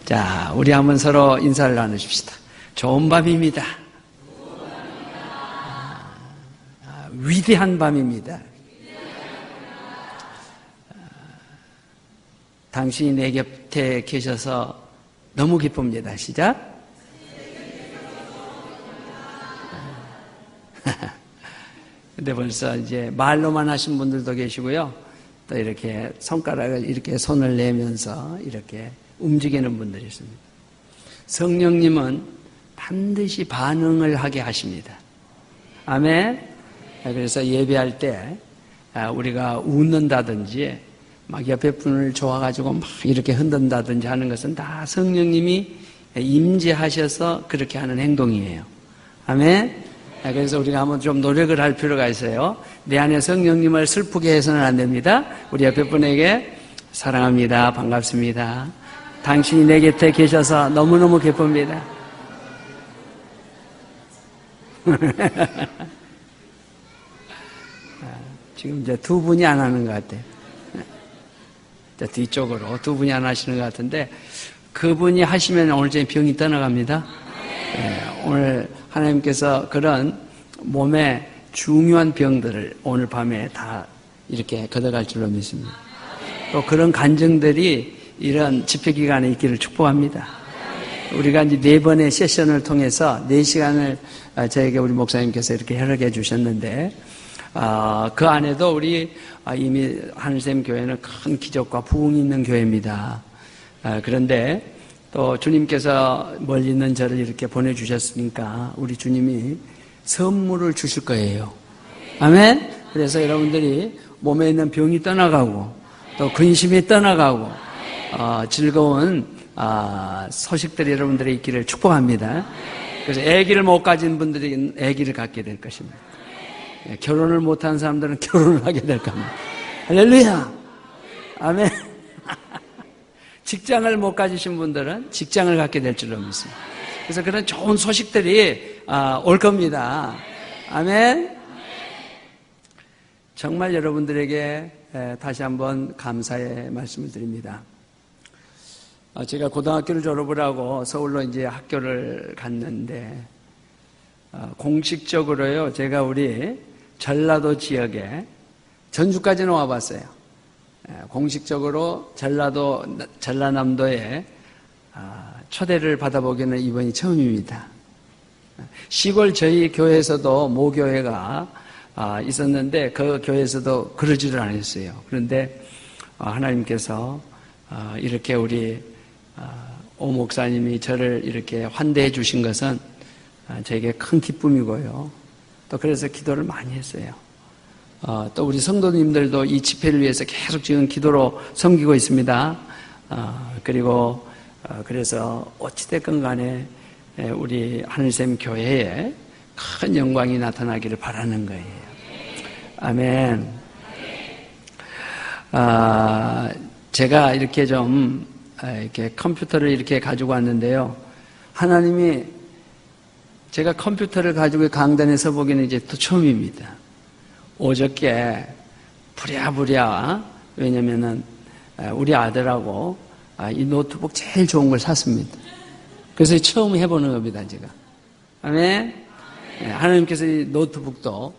자, 우리 한번 서로 인사를 나누십시다. 좋은 밤입니다. 위대한 밤입니다. 당신이 내 곁에 계셔서 너무 기쁩니다. 시작. 근데 벌써 이제 말로만 하신 분들도 계시고요. 또 이렇게 손가락을 이렇게 손을 내면서 이렇게 움직이는 분들이 있습니다. 성령님은 반드시 반응을 하게 하십니다. 아멘. 그래서 예배할 때 우리가 웃는다든지 막 옆에 분을 좋아가지고 막 이렇게 흔든다든지 하는 것은 다 성령님이 임재하셔서 그렇게 하는 행동이에요. 아멘. 그래서 우리가 한번 좀 노력을 할 필요가 있어요. 내 안에 성령님을 슬프게 해서는 안 됩니다. 우리 옆에 분에게 사랑합니다. 반갑습니다. 당신이 내 곁에 계셔서 너무너무 기쁩니다. 지금 이제 두 분이 안 하는 것 같아요. 뒤쪽으로 두 분이 안 하시는 것 같은데 그분이 하시면 오늘 저희 병이 떠나갑니다. 오늘 하나님께서 그런 몸에 중요한 병들을 오늘 밤에 다 이렇게 걷어갈 줄로 믿습니다. 또 그런 간증들이 이런 집회 기간에 있기를 축복합니다. 우리가 이제 4번의 세션을 통해서 4시간을 저에게 우리 목사님께서 이렇게 허락해 주셨는데 그 안에도 우리 이미 하늘샘 교회는 큰 기적과 부흥이 있는 교회입니다. 그런데 또 주님께서 멀리 있는 저를 이렇게 보내주셨으니까 우리 주님이 선물을 주실 거예요. 아멘? 그래서 여러분들이 몸에 있는 병이 떠나가고 또 근심이 떠나가고 즐거운 소식들이 여러분들의 있기를 축복합니다. 그래서 아기를 못 가진 분들이 아기를 갖게 될 것입니다. 결혼을 못한 사람들은 결혼을 하게 될 겁니다. 할렐루야! 아멘! 직장을 못 가지신 분들은 직장을 갖게 될 줄로 믿습니다. 그래서 그런 좋은 소식들이 올 겁니다. 아멘. 정말 여러분들에게 다시 한번 감사의 말씀을 드립니다. 제가 고등학교를 졸업을 하고 서울로 이제 학교를 갔는데 공식적으로요 제가 우리 전라도 지역에 전주까지는 와봤어요. 공식적으로 전라남도에 초대를 받아보기는 이번이 처음입니다. 시골 저희 교회에서도 모교회가 있었는데 그 교회에서도 그러지를 않았어요. 그런데 하나님께서 이렇게 우리 오 목사님이 저를 이렇게 환대해 주신 것은 저에게 큰 기쁨이고요. 또 그래서 기도를 많이 했어요. 또 우리 성도님들도 이 집회를 위해서 계속 지금 기도로 섬기고 있습니다. 그리고 그래서 어찌됐건 간에 우리 하늘샘 교회에 큰 영광이 나타나기를 바라는 거예요. 아멘. 제가 이렇게 좀 이렇게 컴퓨터를 이렇게 가지고 왔는데요. 하나님이 제가 컴퓨터를 가지고 강단에 서보기는 이제 또 처음입니다. 어저께 부랴부랴 왜냐면은 우리 아들하고 이 노트북 제일 좋은 걸 샀습니다. 그래서 처음 해보는 겁니다, 제가. 아멘. 하나님께서 이 노트북도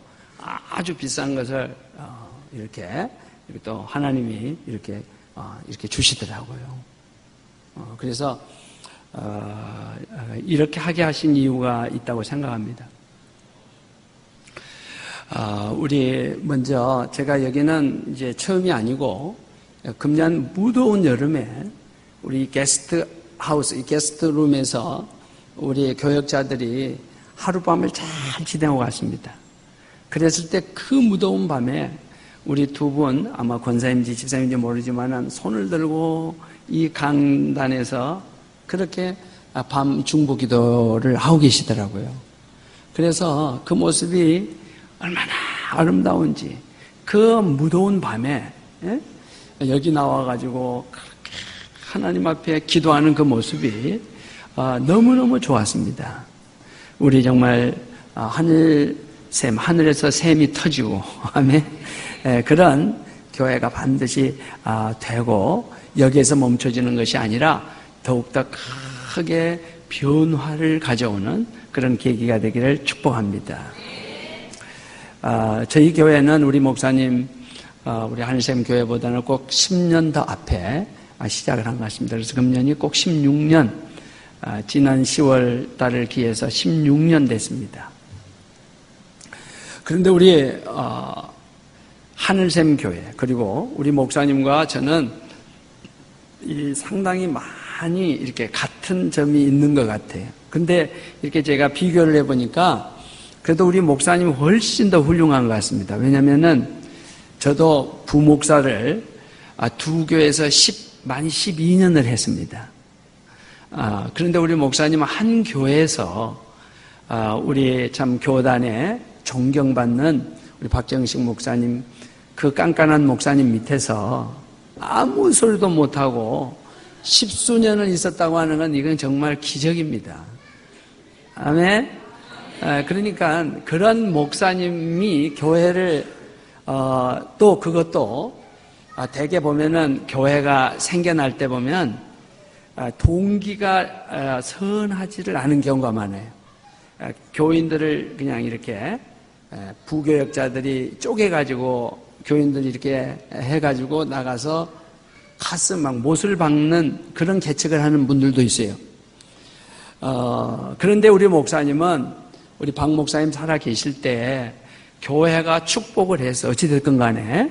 아주 비싼 것을 이렇게 또 하나님이 이렇게 주시더라고요. 그래서 이렇게 하게 하신 이유가 있다고 생각합니다. 우리 먼저 제가 여기는 이제 처음이 아니고 금년 무더운 여름에 우리 게스트 하우스, 이 게스트 룸에서 우리 교역자들이 하룻밤을 잘 지내고 갔습니다. 그랬을 때 그 무더운 밤에 우리 두 분 아마 권사님인지 집사님인지 모르지만 손을 들고 이 강단에서 그렇게 밤 중보 기도를 하고 계시더라고요. 그래서 그 모습이 얼마나 아름다운지 그 무더운 밤에 여기 나와가지고 그렇게 하나님 앞에 기도하는 그 모습이 너무너무 좋았습니다. 우리 정말 하늘에서 샘이 터지고 아멘. 그런 교회가 반드시 되고 여기에서 멈춰지는 것이 아니라 더욱더 크게 변화를 가져오는 그런 계기가 되기를 축복합니다. 저희 교회는 우리 목사님, 우리 한샘 교회보다는 꼭 10년 더 앞에 시작을 한 것 같습니다. 그래서 금년이 꼭 16년, 지난 10월 달을 기해서 16년 됐습니다. 그런데 우리 하늘샘 교회, 그리고 우리 목사님과 저는 상당히 많이 이렇게 같은 점이 있는 것 같아요. 근데 이렇게 제가 비교를 해보니까 그래도 우리 목사님이 훨씬 더 훌륭한 것 같습니다. 왜냐면은 저도 부목사를 두 교회에서 많이 12년을 했습니다. 그런데 우리 목사님은 한 교회에서 우리 참 교단에 존경받는 우리 박정식 목사님, 그 깐깐한 목사님 밑에서 아무 소리도 못하고 10수년을 있었다고 하는 건 이건 정말 기적입니다. 아멘? 그러니까 그런 목사님이 교회를 또 그것도 대개 보면은 교회가 생겨날 때 보면 동기가 선하지를 않은 경우가 많아요. 교인들을 그냥 이렇게 부교역자들이 쪼개가지고 교인들이 이렇게 해가지고 나가서 가슴 막 못을 박는 그런 개척을 하는 분들도 있어요. 그런데 우리 목사님은 우리 박 목사님 살아 계실 때 교회가 축복을 해서 어찌됐든 간에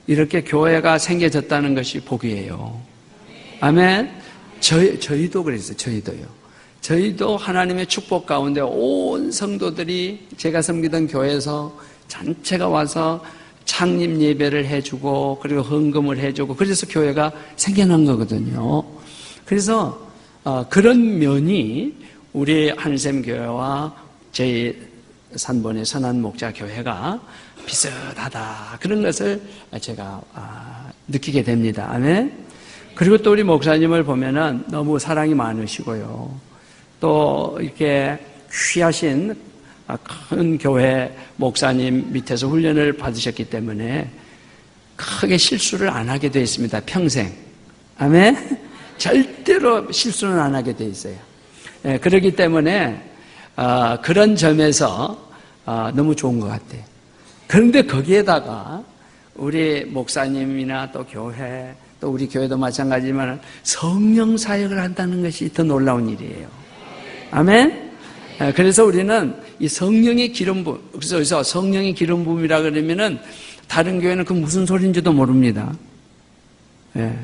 이렇게 교회가 생겨졌다는 것이 복이에요. 아멘. 저희도 그랬어요. 저희도 하나님의 축복 가운데 온 성도들이 제가 섬기던 교회에서 전체가 와서 창립 예배를 해주고 그리고 헌금을 해주고 그래서 교회가 생겨난 거거든요. 그래서 그런 면이 우리 한샘 교회와 저희 산본의 선한 목자 교회가 비슷하다 그런 것을 제가 느끼게 됩니다. 아멘. 그리고 또 우리 목사님을 보면은 너무 사랑이 많으시고요. 또 이렇게 귀하신 큰 교회 목사님 밑에서 훈련을 받으셨기 때문에 크게 실수를 안 하게 되어 있습니다. 평생. 아멘. 절대로 실수는 안 하게 되어 있어요. 그렇기 때문에 그런 점에서 너무 좋은 것 같아요. 그런데 거기에다가 우리 목사님이나 또 교회 또 우리 교회도 마찬가지지만 성령 사역을 한다는 것이 더 놀라운 일이에요. 아멘. 그래서 우리는 이 성령의 기름 부음, 그래서 성령의 기름 부음이라 그러면은 다른 교회는 그 무슨 소리인지도 모릅니다. 예.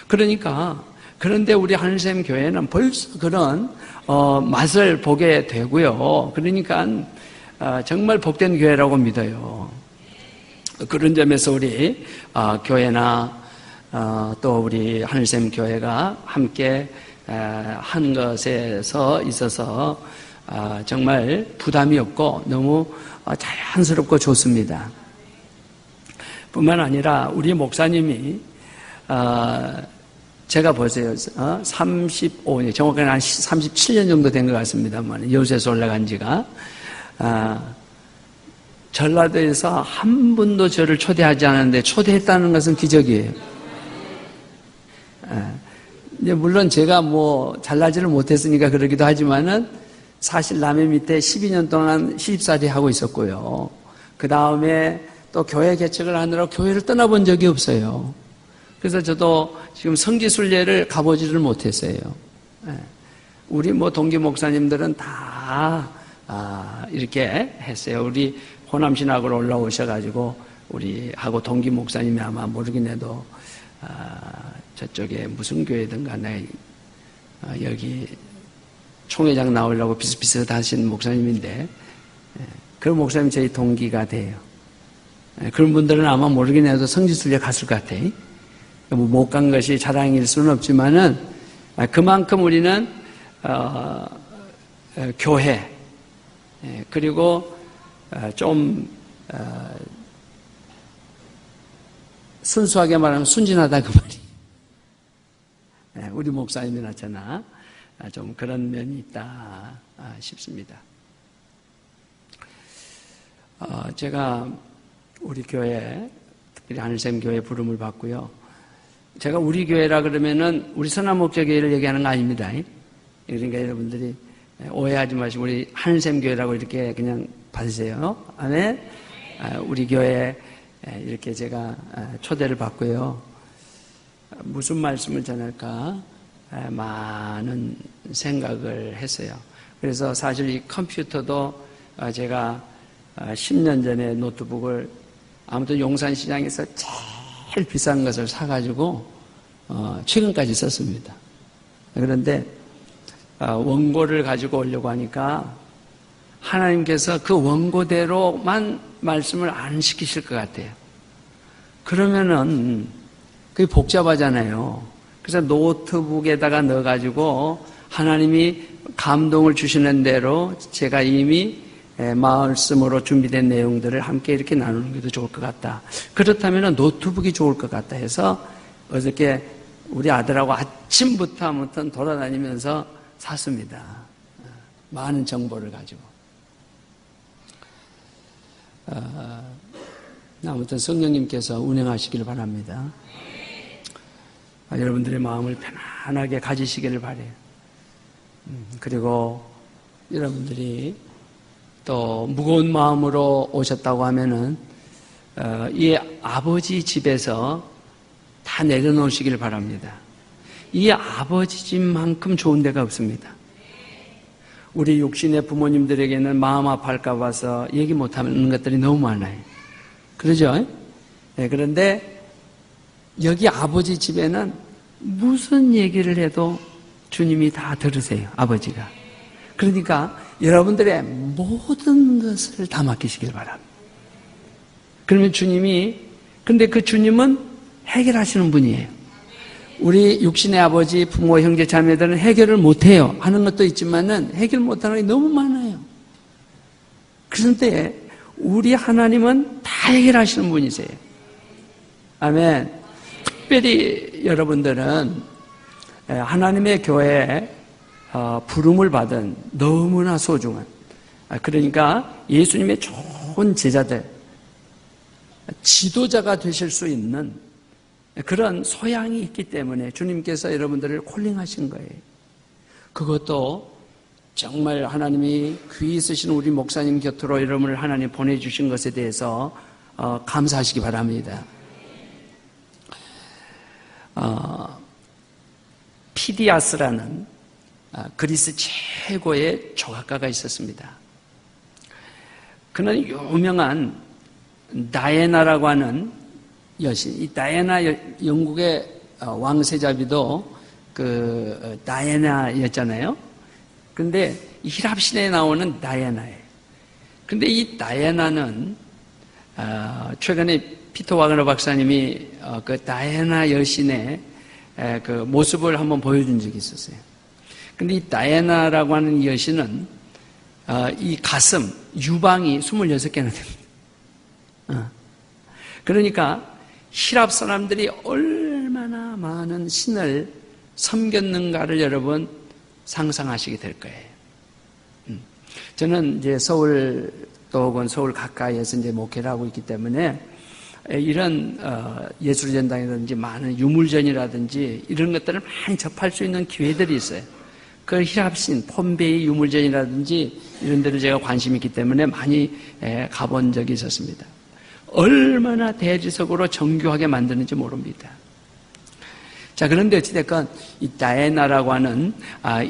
그러니까 그런데 우리 한샘 교회는 벌써 그런 맛을 보게 되고요. 그러니까 정말 복된 교회라고 믿어요. 그런 점에서 우리 교회나 또 우리 한샘 교회가 함께 한 것에서 있어서 정말 부담이 없고 너무 자연스럽고 좋습니다. 뿐만 아니라 우리 목사님이 제가 보세요. 35년, 정확하게 한 37년 정도 된 것 같습니다만 여수에서 올라간 지가 전라도에서 한 분도 저를 초대하지 않았는데 초대했다는 것은 기적이에요. 물론 제가 잘나지를 못했으니까 그러기도 하지만은 사실 남의 밑에 12년 동안 시집살이 하고 있었고요. 그 다음에 또 교회 개척을 하느라 교회를 떠나본 적이 없어요. 그래서 저도 지금 성지순례를 가보지를 못했어요. 우리 동기 목사님들은 다 이렇게 했어요. 우리 호남신학으로 올라오셔가지고 우리하고 동기 목사님이 아마 모르긴 해도 저쪽에 무슨 교회든가 여기 총회장 나오려고 비슷비슷하신 목사님인데 그런 목사님 저희 동기가 돼요. 그런 분들은 아마 모르긴 해도 성지순례 갔을 것 같아요. 못 간 것이 자랑일 수는 없지만은 그만큼 우리는 교회 그리고 좀 순수하게 말하면 순진하다 그 말이. 우리 목사님이나 저나 좀 그런 면이 있다 싶습니다. 제가 우리 교회, 특별히 하늘샘 교회 부름을 받고요. 제가 우리 교회라 그러면은 우리 선한목적교회를 얘기하는 거 아닙니다. 그러니까 여러분들이 오해하지 마시고 우리 하늘샘교회라고 이렇게 그냥 받으세요. 아멘. 우리 교회 이렇게 제가 초대를 받고요. 무슨 말씀을 전할까 많은 생각을 했어요. 그래서 사실 이 컴퓨터도 제가 10년 전에 노트북을 아무튼 용산시장에서 제일 비싼 것을 사가지고 최근까지 썼습니다. 그런데 원고를 가지고 오려고 하니까 하나님께서 그 원고대로만 말씀을 안 시키실 것 같아요. 그러면은 그게 복잡하잖아요. 그래서 노트북에다가 넣어가지고 하나님이 감동을 주시는 대로 제가 이미 말씀으로 준비된 내용들을 함께 이렇게 나누는 게 더 좋을 것 같다. 그렇다면 노트북이 좋을 것 같다 해서 어저께 우리 아들하고 아침부터 아무튼 돌아다니면서 샀습니다. 많은 정보를 가지고. 아무튼 성령님께서 운행하시기를 바랍니다. 여러분들의 마음을 편안하게 가지시기를 바라요. 그리고 여러분들이 또 무거운 마음으로 오셨다고 하면은 이 아버지 집에서 다 내려놓으시기를 바랍니다. 이 아버지 집만큼 좋은 데가 없습니다. 우리 육신의 부모님들에게는 마음 아파할까 봐서 얘기 못하는 것들이 너무 많아요. 그러죠? 네, 그런데 여기 아버지 집에는 무슨 얘기를 해도 주님이 다 들으세요. 아버지가. 그러니까 여러분들의 모든 것을 다 맡기시길 바랍니다. 그러면 주님이, 근데 그 주님은 해결하시는 분이에요. 우리 육신의 아버지, 부모, 형제, 자매들은 해결을 못해요. 하는 것도 있지만은 해결 못하는 게 너무 많아요. 그런데 우리 하나님은 다 해결하시는 분이세요. 아멘. 특별히 여러분들은 하나님의 교회에 부름을 받은 너무나 소중한, 그러니까 예수님의 좋은 제자들, 지도자가 되실 수 있는 그런 소양이 있기 때문에 주님께서 여러분들을 콜링하신 거예요. 그것도 정말 하나님이 귀 있으신 우리 목사님 곁으로 여러분을 하나님 보내주신 것에 대해서 감사하시기 바랍니다. 피디아스라는 그리스 최고의 조각가가 있었습니다. 그는 유명한 다이애나라고 하는 여신, 이 다이애나 영국의 왕세자비도 그 다이애나였잖아요. 근데 히랍 신에 나오는 다이애나예요. 근데 이 다이애나는 최근에 피터 와그너 박사님이 그 다이애나 여신의 그 모습을 한번 보여준 적이 있었어요. 근데 이 다이애나라고 하는 여신은 이 가슴, 유방이 26개나 됩니다. 그러니까 히랍 사람들이 얼마나 많은 신을 섬겼는가를 여러분 상상하시게 될 거예요. 저는 이제 서울 또 혹은 서울 가까이에서 이제 목회를 하고 있기 때문에 이런 예술전당이라든지 많은 유물전이라든지 이런 것들을 많이 접할 수 있는 기회들이 있어요. 그 히랍신, 폼베이 유물전이라든지 이런 데를 제가 관심이 있기 때문에 많이 가본 적이 있었습니다. 얼마나 대리석으로 정교하게 만드는지 모릅니다. 자, 그런데 어찌됐건 이 다이애나라고 하는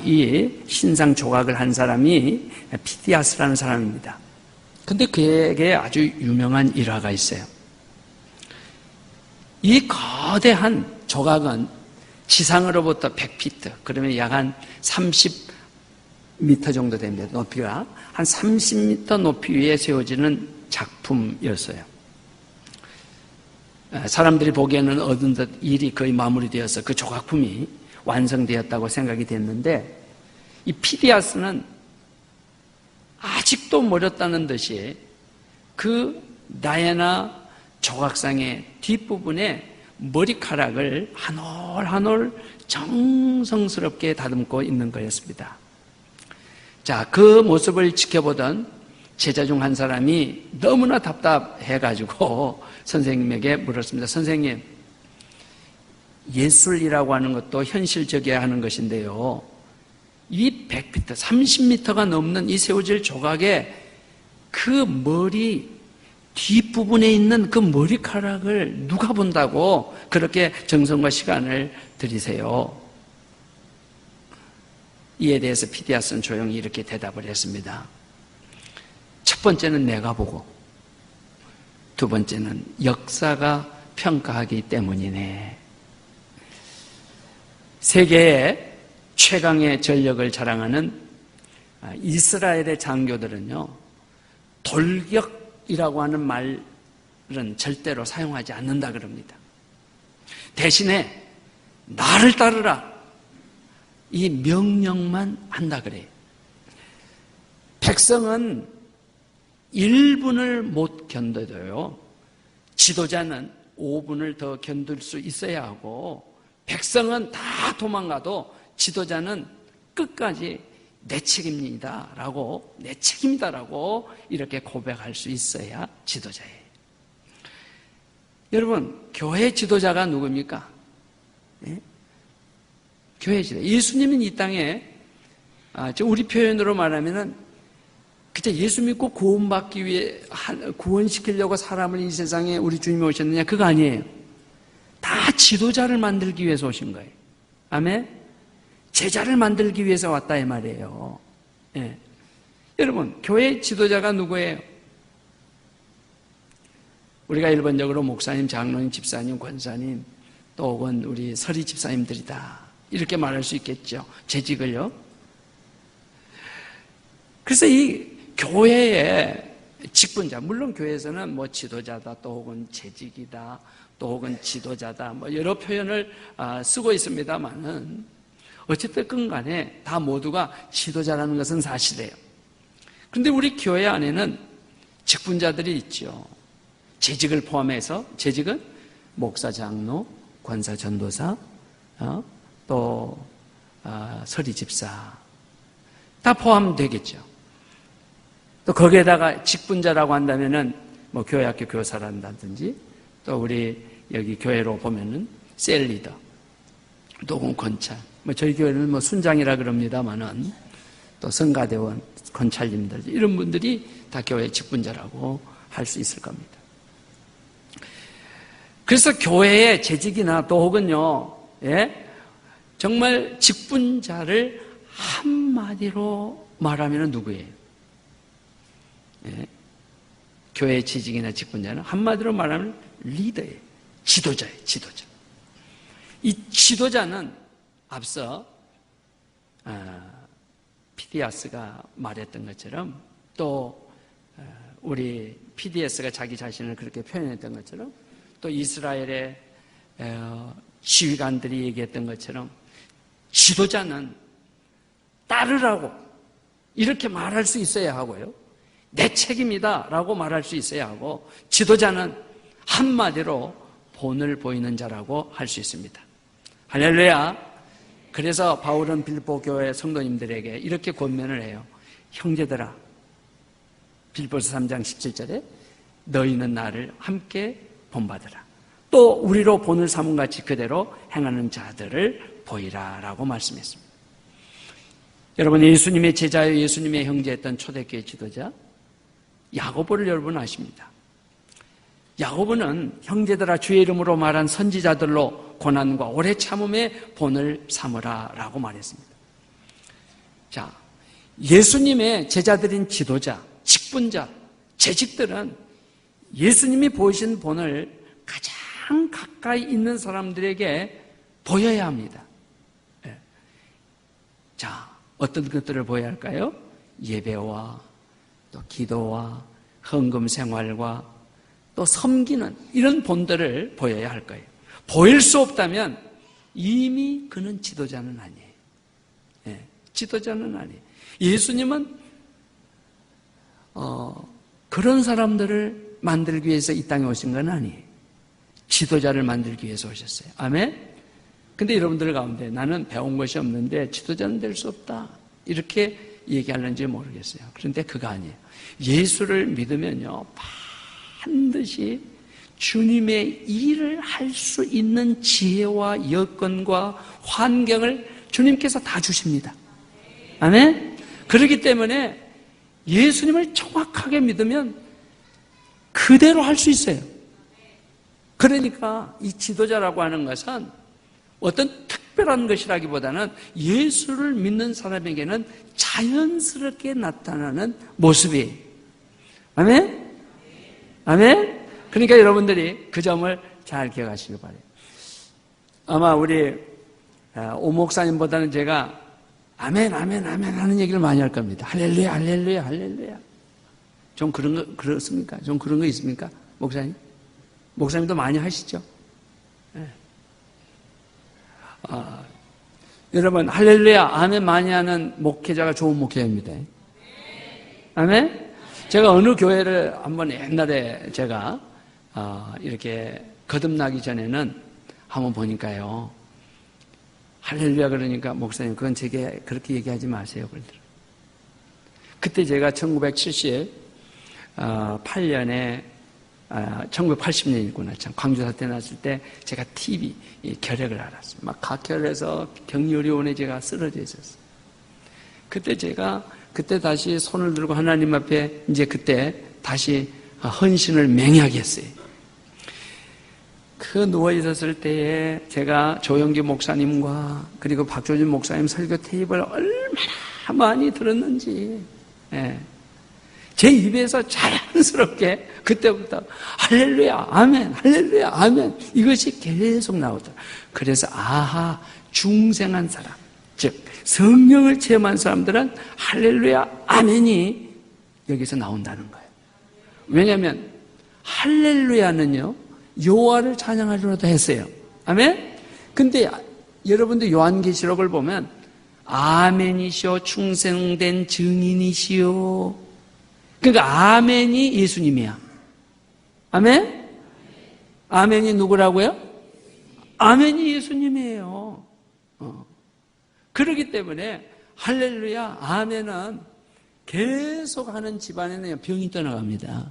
이 신상 조각을 한 사람이 피디아스라는 사람입니다. 근데 그에게 아주 유명한 일화가 있어요. 이 거대한 조각은 지상으로부터 100피트, 그러면 약 한 30m 정도 됩니다. 높이가 한 30m 높이 위에 세워지는 작품이었어요. 사람들이 보기에는 얻은 듯 일이 거의 마무리되어서 그 조각품이 완성되었다고 생각이 됐는데, 이 피디아스는 아직도 멀었다는 듯이 그 다이애나 조각상의 뒷부분에 머리카락을 한 올 한 올 정성스럽게 다듬고 있는 거였습니다. 자, 그 모습을 지켜보던 제자 중 한 사람이 너무나 답답해가지고 선생님에게 물었습니다. 선생님, 예술이라고 하는 것도 현실적이어야 하는 것인데요. 이 100피트, 30m가 넘는 이 새우질 조각에 그 머리 뒷부분에 있는 그 머리카락을 누가 본다고 그렇게 정성과 시간을 들이세요? 이에 대해서 피디아스는 조용히 이렇게 대답을 했습니다. 첫 번째는 내가 보고, 두 번째는 역사가 평가하기 때문이네. 세계의 최강의 전력을 자랑하는 이스라엘의 장교들은요, 돌격이라고 하는 말은 절대로 사용하지 않는다 그럽니다. 대신에 나를 따르라, 이 명령만 한다 그래요. 백성은 1분을 못 견뎌도요, 지도자는 5분을 더 견딜 수 있어야 하고, 백성은 다 도망가도 지도자는 끝까지 내 책임이다라고, 내 책임이다라고 이렇게 고백할 수 있어야 지도자예요. 여러분, 교회 지도자가 누굽니까? 네? 교회 지도자. 예수님은 이 땅에, 우리 표현으로 말하면은, 그저 예수 믿고 구원받기 위해, 구원시키려고 사람을 이 세상에 우리 주님이 오셨느냐? 그거 아니에요. 다 지도자를 만들기 위해서 오신 거예요. 아멘? 제자를 만들기 위해서 왔다 이 말이에요. 예. 여러분, 교회 지도자가 누구예요? 우리가 일반적으로 목사님, 장로님, 집사님, 권사님, 또 혹은 우리 서리 집사님들이다, 이렇게 말할 수 있겠죠. 재직을요. 그래서 이 교회의 직분자, 물론 교회에서는 뭐 지도자다, 또 혹은 재직이다, 또 혹은 지도자다, 뭐 여러 표현을 쓰고 있습니다만은, 어쨌든 간에 다 모두가 지도자라는 것은 사실이에요. 그런데 우리 교회 안에는 직분자들이 있죠. 재직을 포함해서, 재직은 목사, 장로, 권사, 전도사, 또 서리 집사, 다 포함되겠죠. 또 거기에다가 직분자라고 한다면은 뭐 교회학교 교사란다든지, 또 우리 여기 교회로 보면은 셀 리더, 또 혹은 권찰, 뭐 저희 교회는 뭐 순장이라 그럽니다만은, 또 성가대원, 권찰님들, 이런 분들이 다 교회 직분자라고 할 수 있을 겁니다. 그래서 교회의 재직이나 또 혹은요, 예? 정말 직분자를 한마디로 말하면 누구예요? 예? 교회의 재직이나 직분자는 한마디로 말하면 리더예요. 지도자예요, 지도자. 이 지도자는 앞서 피디아스가 말했던 것처럼, 또 우리 PDS가 자기 자신을 그렇게 표현했던 것처럼, 또 이스라엘의 지휘관들이 얘기했던 것처럼, 지도자는 따르라고 이렇게 말할 수 있어야 하고요, 내 책임이다 라고 말할 수 있어야 하고, 지도자는 한마디로 본을 보이는 자라고 할 수 있습니다. 할렐루야. 그래서 바울은 빌립보 교회 성도님들에게 이렇게 권면을 해요. 형제들아, 빌립보서 3장 17절에 너희는 나를 함께 본받으라. 또 우리로 본을 삼은 같이 그대로 행하는 자들을 보이라 라고 말씀했습니다. 여러분, 예수님의 제자요, 예수님의 형제였던 초대교회 지도자 야고보를 여러분 아십니다. 야고보는 형제들아 주의 이름으로 말한 선지자들로 고난과 오래 참음의 본을 삼으라 라고 말했습니다. 자, 예수님의 제자들인 지도자, 직분자, 재직들은 예수님이 보이신 본을 가장 가까이 있는 사람들에게 보여야 합니다. 네. 자, 어떤 것들을 보여야 할까요? 예배와 또 기도와 헌금 생활과 또 섬기는 이런 본들을 보여야 할 거예요. 보일 수 없다면 이미 그는 지도자는 아니에요. 네, 지도자는 아니에요. 예수님은 그런 사람들을 만들기 위해서 이 땅에 오신 건 아니에요. 지도자를 만들기 위해서 오셨어요. 아멘? 근데 여러분들 가운데 나는 배운 것이 없는데 지도자는 될 수 없다, 이렇게 얘기하는지 모르겠어요. 그런데 그거 아니에요. 예수를 믿으면요, 반드시 주님의 일을 할 수 있는 지혜와 여건과 환경을 주님께서 다 주십니다. 아멘? 그렇기 때문에 예수님을 정확하게 믿으면 그대로 할 수 있어요. 그러니까 이 지도자라고 하는 것은 어떤 특별한 것이라기보다는 예수를 믿는 사람에게는 자연스럽게 나타나는 모습이에요. 아멘? 아멘? 그러니까 여러분들이 그 점을 잘 기억하시길 바래요. 아마 우리 오 목사님보다는 제가 아멘, 아멘, 아멘 하는 얘기를 많이 할 겁니다. 할렐루야, 할렐루야, 할렐루야. 좀 그런 거, 그렇습니까? 좀 그런 거 있습니까? 목사님? 목사님도 많이 하시죠? 네. 여러분, 할렐루야, 아멘 많이 하는 목회자가 좋은 목회자입니다. 아멘? 제가 어느 교회를 한번 옛날에 제가 이렇게 거듭나기 전에는 한번 보니까요. 할렐루야 그러니까 목사님 그건 제게 그렇게 얘기하지 마세요. 그러더라고요. 그때 제가 1978년에 1980년이구나. 참 광주 사태 났을 때 제가 TV 결핵을 앓았어요. 막 각혈해서 격리의료원에 제가 쓰러져 있었어요. 그때 제가 다시 손을 들고 하나님 앞에 이제 그때 다시 헌신을 맹약했어요. 그 누워 있었을 때에 제가 조영기 목사님과 그리고 박조준 목사님 설교 테이프를 얼마나 많이 들었는지, 예. 제 입에서 자연스럽게 그때부터 할렐루야, 아멘, 할렐루야, 아멘 이것이 계속 나오더라. 그래서 아하, 중생한 사람, 즉 성령을 체험한 사람들은 할렐루야, 아멘이 여기서 나온다는 거예요. 왜냐하면 할렐루야는요 여호와를 찬양하리로다 했어요. 아멘? 근데 여러분들 요한계시록을 보면 아멘이시오 충성된 증인이시오. 그러니까 아멘이 예수님이야. 아멘? 아멘이 누구라고요? 아멘이 예수님이에요. 그렇기 때문에 할렐루야 아멘은 계속하는 집안에는 병이 떠나갑니다.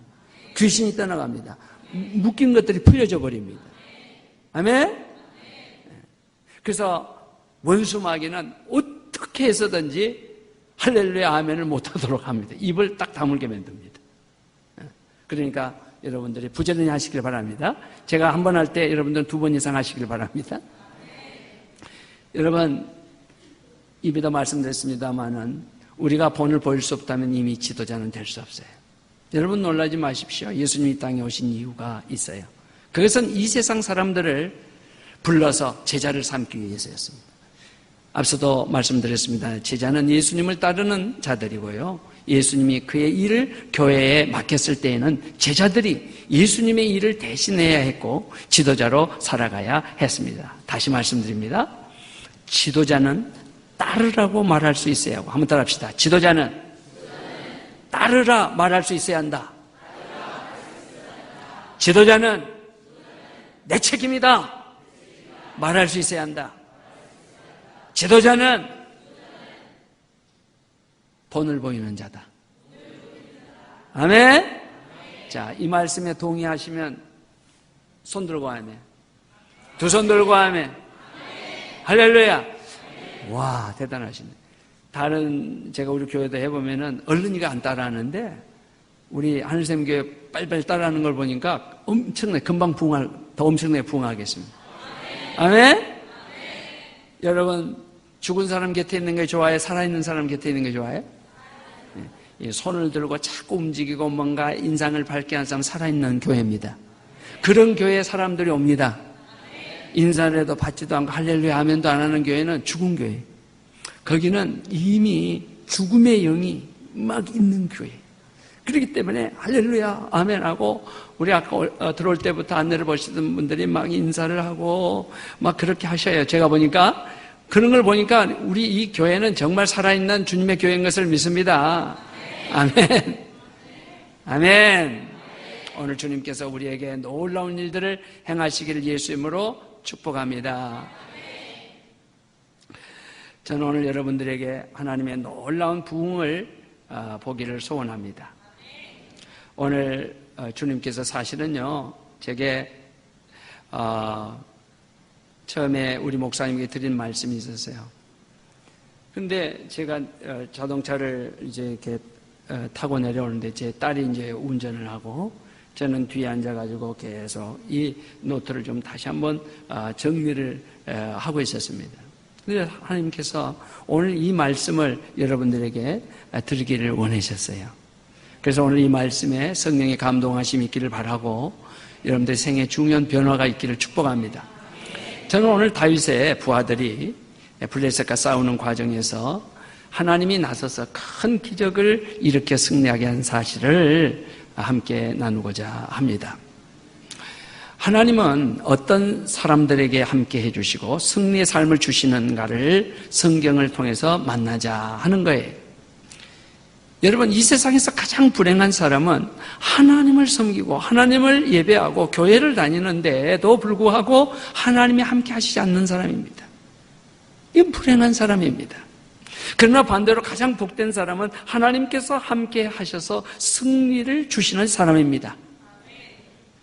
귀신이 떠나갑니다. 묶인 것들이 풀려져 버립니다. 아멘? 그래서 원수 마귀는 어떻게 해서든지 할렐루야 아멘을 못하도록 합니다. 입을 딱 다물게 만듭니다. 그러니까 여러분들이 부지런히 하시길 바랍니다. 제가 한 번 할 때 여러분들은 2번 이상 하시길 바랍니다. 여러분 입에도 말씀드렸습니다마는 우리가 본을 보일 수 없다면 이미 지도자는 될 수 없어요. 여러분 놀라지 마십시오. 예수님이 이 땅에 오신 이유가 있어요. 그것은 이 세상 사람들을 불러서 제자를 삼기 위해서였습니다. 앞서도 말씀드렸습니다. 제자는 예수님을 따르는 자들이고요. 예수님이 그의 일을 교회에 맡겼을 때에는 제자들이 예수님의 일을 대신해야 했고 지도자로 살아가야 했습니다. 다시 말씀드립니다. 지도자는 따르라고 말할 수 있어야 하고, 한번 따라합시다. 지도자는 따르라 말할 수 있어야 한다. 지도자는 내 책임이다 말할 수 있어야 한다. 지도자는 본을 보이는 자다. 아멘? 자, 이 말씀에 동의하시면 손 들고 아멘. 두 손 들고 아멘. 할렐루야. 와, 대단하시네. 다른 제가 우리 교회도 해보면은 어른이가 안 따라하는데 우리 하늘샘교회 빨리빨리 따라하는 걸 보니까 엄청나게 금방 더 엄청나게 부응하겠습니다. 아멘? 여러분 죽은 사람 곁에 있는 게 좋아요? 살아있는 사람 곁에 있는 게 좋아요? 손을 들고 자꾸 움직이고 뭔가 인상을 밝게 하는 사람 살아있는 교회입니다. 그런 교회에 사람들이 옵니다. 인사를 해도 받지도 않고 할렐루야 아멘도 안 하는 교회는 죽은 교회. 거기는 이미 죽음의 영이 막 있는 교회. 그렇기 때문에 할렐루야 아멘하고 우리 아까 들어올 때부터 안내를 보시던 분들이 막 인사를 하고 막 그렇게 하셔요. 제가 보니까 그런 걸 보니까 우리 이 교회는 정말 살아있는 주님의 교회인 것을 믿습니다. 아멘. 아멘. 오늘 주님께서 우리에게 놀라운 일들을 행하시기를 예수 이름으로 축복합니다. 저는 오늘 여러분들에게 하나님의 놀라운 부흥을 보기를 소원합니다. 오늘 주님께서 사실은요 제게 처음에 우리 목사님께 드린 말씀이 있었어요. 근데 제가 자동차를 이제 이렇게 타고 내려오는데 제 딸이 이제 운전을 하고 저는 뒤에 앉아가지고 계속 이 노트를 좀 다시 한번 정리를 하고 있었습니다. 그래서 하나님께서 오늘 이 말씀을 여러분들에게 드리기를 원하셨어요. 그래서 오늘 이 말씀에 성령의 감동하심이 있기를 바라고 여러분들 생에 중요한 변화가 있기를 축복합니다. 저는 오늘 다윗의 부하들이 블레셋과 싸우는 과정에서 하나님이 나서서 큰 기적을 일으켜 승리하게 한 사실을 함께 나누고자 합니다. 하나님은 어떤 사람들에게 함께 해주시고 승리의 삶을 주시는가를 성경을 통해서 만나자 하는 거예요. 여러분, 이 세상에서 가장 불행한 사람은 하나님을 섬기고 하나님을 예배하고 교회를 다니는데도 불구하고 하나님이 함께 하시지 않는 사람입니다. 이건 불행한 사람입니다. 그러나 반대로 가장 복된 사람은 하나님께서 함께 하셔서 승리를 주시는 사람입니다.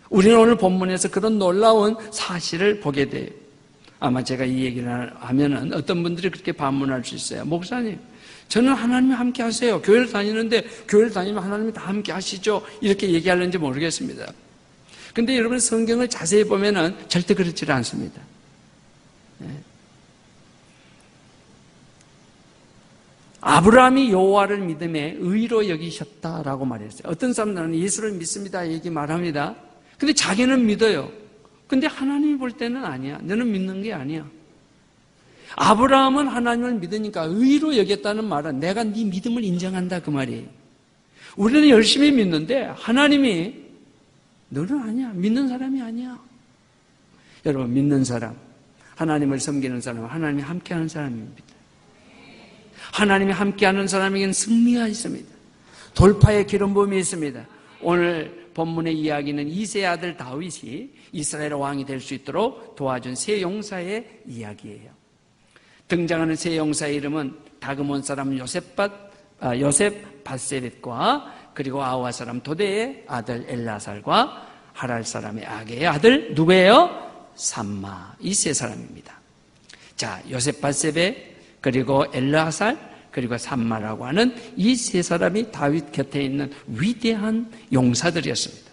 우리는 오늘 본문에서 그런 놀라운 사실을 보게 돼요. 아마 제가 이 얘기를 하면은 어떤 분들이 그렇게 반문할 수 있어요. 목사님, 저는 하나님이 함께 하세요. 교회를 다니는데 교회를 다니면 하나님이 다 함께 하시죠. 이렇게 얘기하는지 모르겠습니다. 근데 여러분 성경을 자세히 보면은 절대 그렇지 않습니다. 아브라함이 여호와를 믿음에 의로 여기셨다라고 말했어요. 어떤 사람들은 예수를 믿습니다 얘기 말합니다. 근데 자기는 믿어요. 근데 하나님이 볼 때는 아니야. 너는 믿는 게 아니야. 아브라함은 하나님을 믿으니까 의로 여겼다는 말은 내가 네 믿음을 인정한다 그 말이에요. 우리는 열심히 믿는데 하나님이 너는 아니야. 믿는 사람이 아니야. 여러분, 믿는 사람, 하나님을 섬기는 사람은 하나님이 함께하는 사람입니다. 하나님이 함께하는 사람에게는 승리가 있습니다. 돌파의 기름 부음이 있습니다. 오늘 본문의 이야기는 이새의 아들 다윗이 이스라엘 왕이 될 수 있도록 도와준 세 용사의 이야기예요. 등장하는 세 용사의 이름은 다그몬 사람 요셉 바세렛과 그리고 아와 사람 도대의 아들 엘라살과 하랄 사람의 아게의 아들 누구예요? 삼마. 이 세 사람입니다. 자, 요셉 바세벳 그리고 엘라살 그리고 삼마라고 하는 이 세 사람이 다윗 곁에 있는 위대한 용사들이었습니다.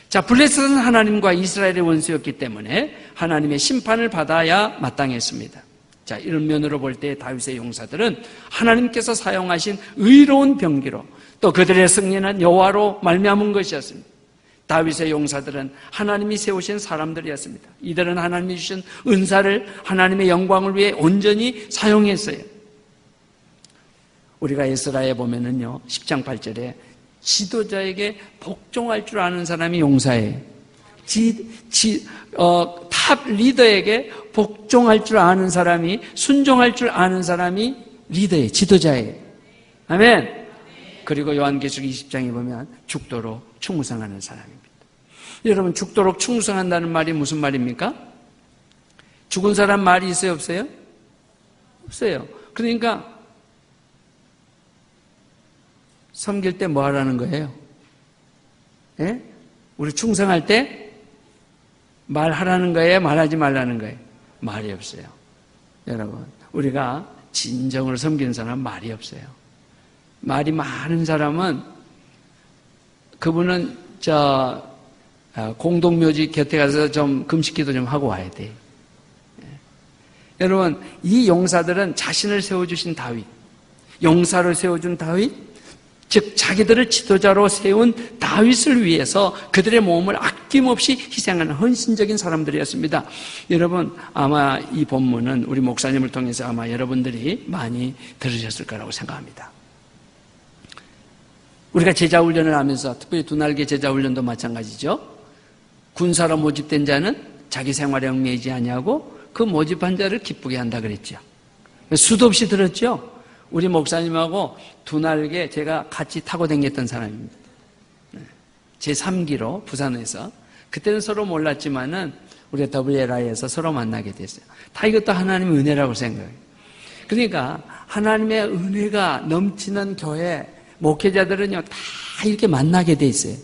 자, 블레셋은 하나님과 이스라엘의 원수였기 때문에 하나님의 심판을 받아야 마땅했습니다. 자, 이런 면으로 볼 때 다윗의 용사들은 하나님께서 사용하신 의로운 병기로 또 그들의 승리는 여호와로 말미암은 것이었습니다. 다윗의 용사들은 하나님이 세우신 사람들이었습니다. 이들은 하나님이 주신 은사를 하나님의 영광을 위해 온전히 사용했어요. 우리가 에스라에 보면은요, 10장 8절에 지도자에게 복종할 줄 아는 사람이 용사예요. 탑 리더에게 복종할 줄 아는 사람이, 순종할 줄 아는 사람이 리더예요. 지도자예요. 아멘. 그리고 요한계시록 20장에 보면 죽도록 충성하는 사람입니다. 여러분, 죽도록 충성한다는 말이 무슨 말입니까? 죽은 사람 말이 있어요, 없어요? 없어요. 그러니까 섬길 때 뭐 하라는 거예요? 예? 우리 충성할 때 말하라는 거예요? 말하지 말라는 거예요? 말이 없어요. 여러분, 우리가 진정으로 섬기는 사람은 말이 없어요. 말이 많은 사람은 그분은 공동묘지 곁에 가서 좀 금식기도 좀 하고 와야 돼요. 여러분, 이 용사들은 자신을 세워주신 다윗, 용사를 세워준 다윗, 즉 자기들을 지도자로 세운 다윗을 위해서 그들의 몸을 아낌없이 희생하는 헌신적인 사람들이었습니다. 여러분, 아마 이 본문은 우리 목사님을 통해서 아마 여러분들이 많이 들으셨을 거라고 생각합니다. 우리가 제자훈련을 하면서 특별히 두 날개 제자훈련도 마찬가지죠. 군사로 모집된 자는 자기 생활에 얽매이지 아니하고 그 모집한 자를 기쁘게 한다 그랬죠. 수도 없이 들었죠. 우리 목사님하고 두 날개 제가 같이 타고 다녔던 사람입니다. 제 3기로 부산에서. 그때는 서로 몰랐지만은 우리가 WLI에서 서로 만나게 됐어요. 다 이것도 하나님의 은혜라고 생각해요. 그러니까 하나님의 은혜가 넘치는 교회 목회자들은요 다 이렇게 만나게 돼 있어요.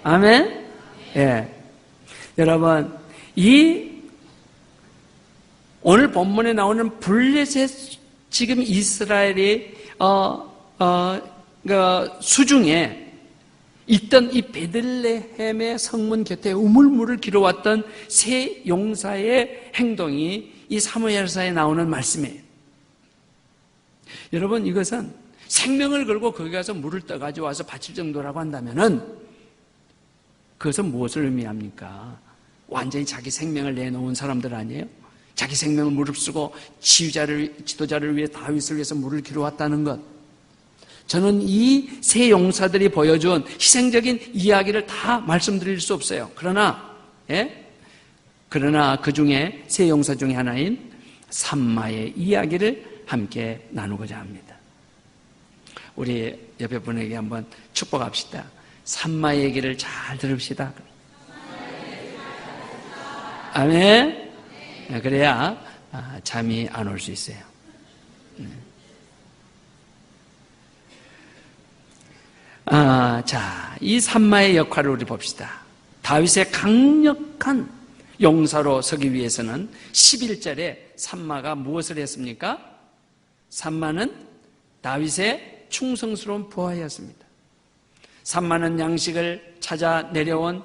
아멘? 예. 여러분, 오늘 본문에 나오는 블레셋, 지금 이스라엘이 수중에 있던 이 베들레헴의 성문 곁에 우물물을 길어왔던 세 용사의 행동이 이 사무엘사에 나오는 말씀이에요. 여러분, 이것은 생명을 걸고 거기 가서 물을 떠가지고 와서 바칠 정도라고 한다면은 그것은 무엇을 의미합니까? 완전히 자기 생명을 내놓은 사람들 아니에요? 자기 생명을 무릅쓰고 지도자를 위해, 다윗을 위해서 물을 길어왔다는 것. 저는 이 세 용사들이 보여준 희생적인 이야기를 다 말씀드릴 수 없어요. 그러나 그 중에 세 용사 중에 하나인 삼마의 이야기를 함께 나누고자 합니다. 우리 옆에 분에게 한번 축복합시다. 삼마의 얘기를 잘 들읍시다. 아멘. 그래야 잠이 안 올 수 있어요. 자, 이 삼마의 역할을 우리 봅시다. 다윗의 강력한 용사로 서기 위해서는 11절에 삼마가 무엇을 했습니까? 삼마는 다윗의 충성스러운 부하였습니다. 삼마는 양식을 찾아 내려온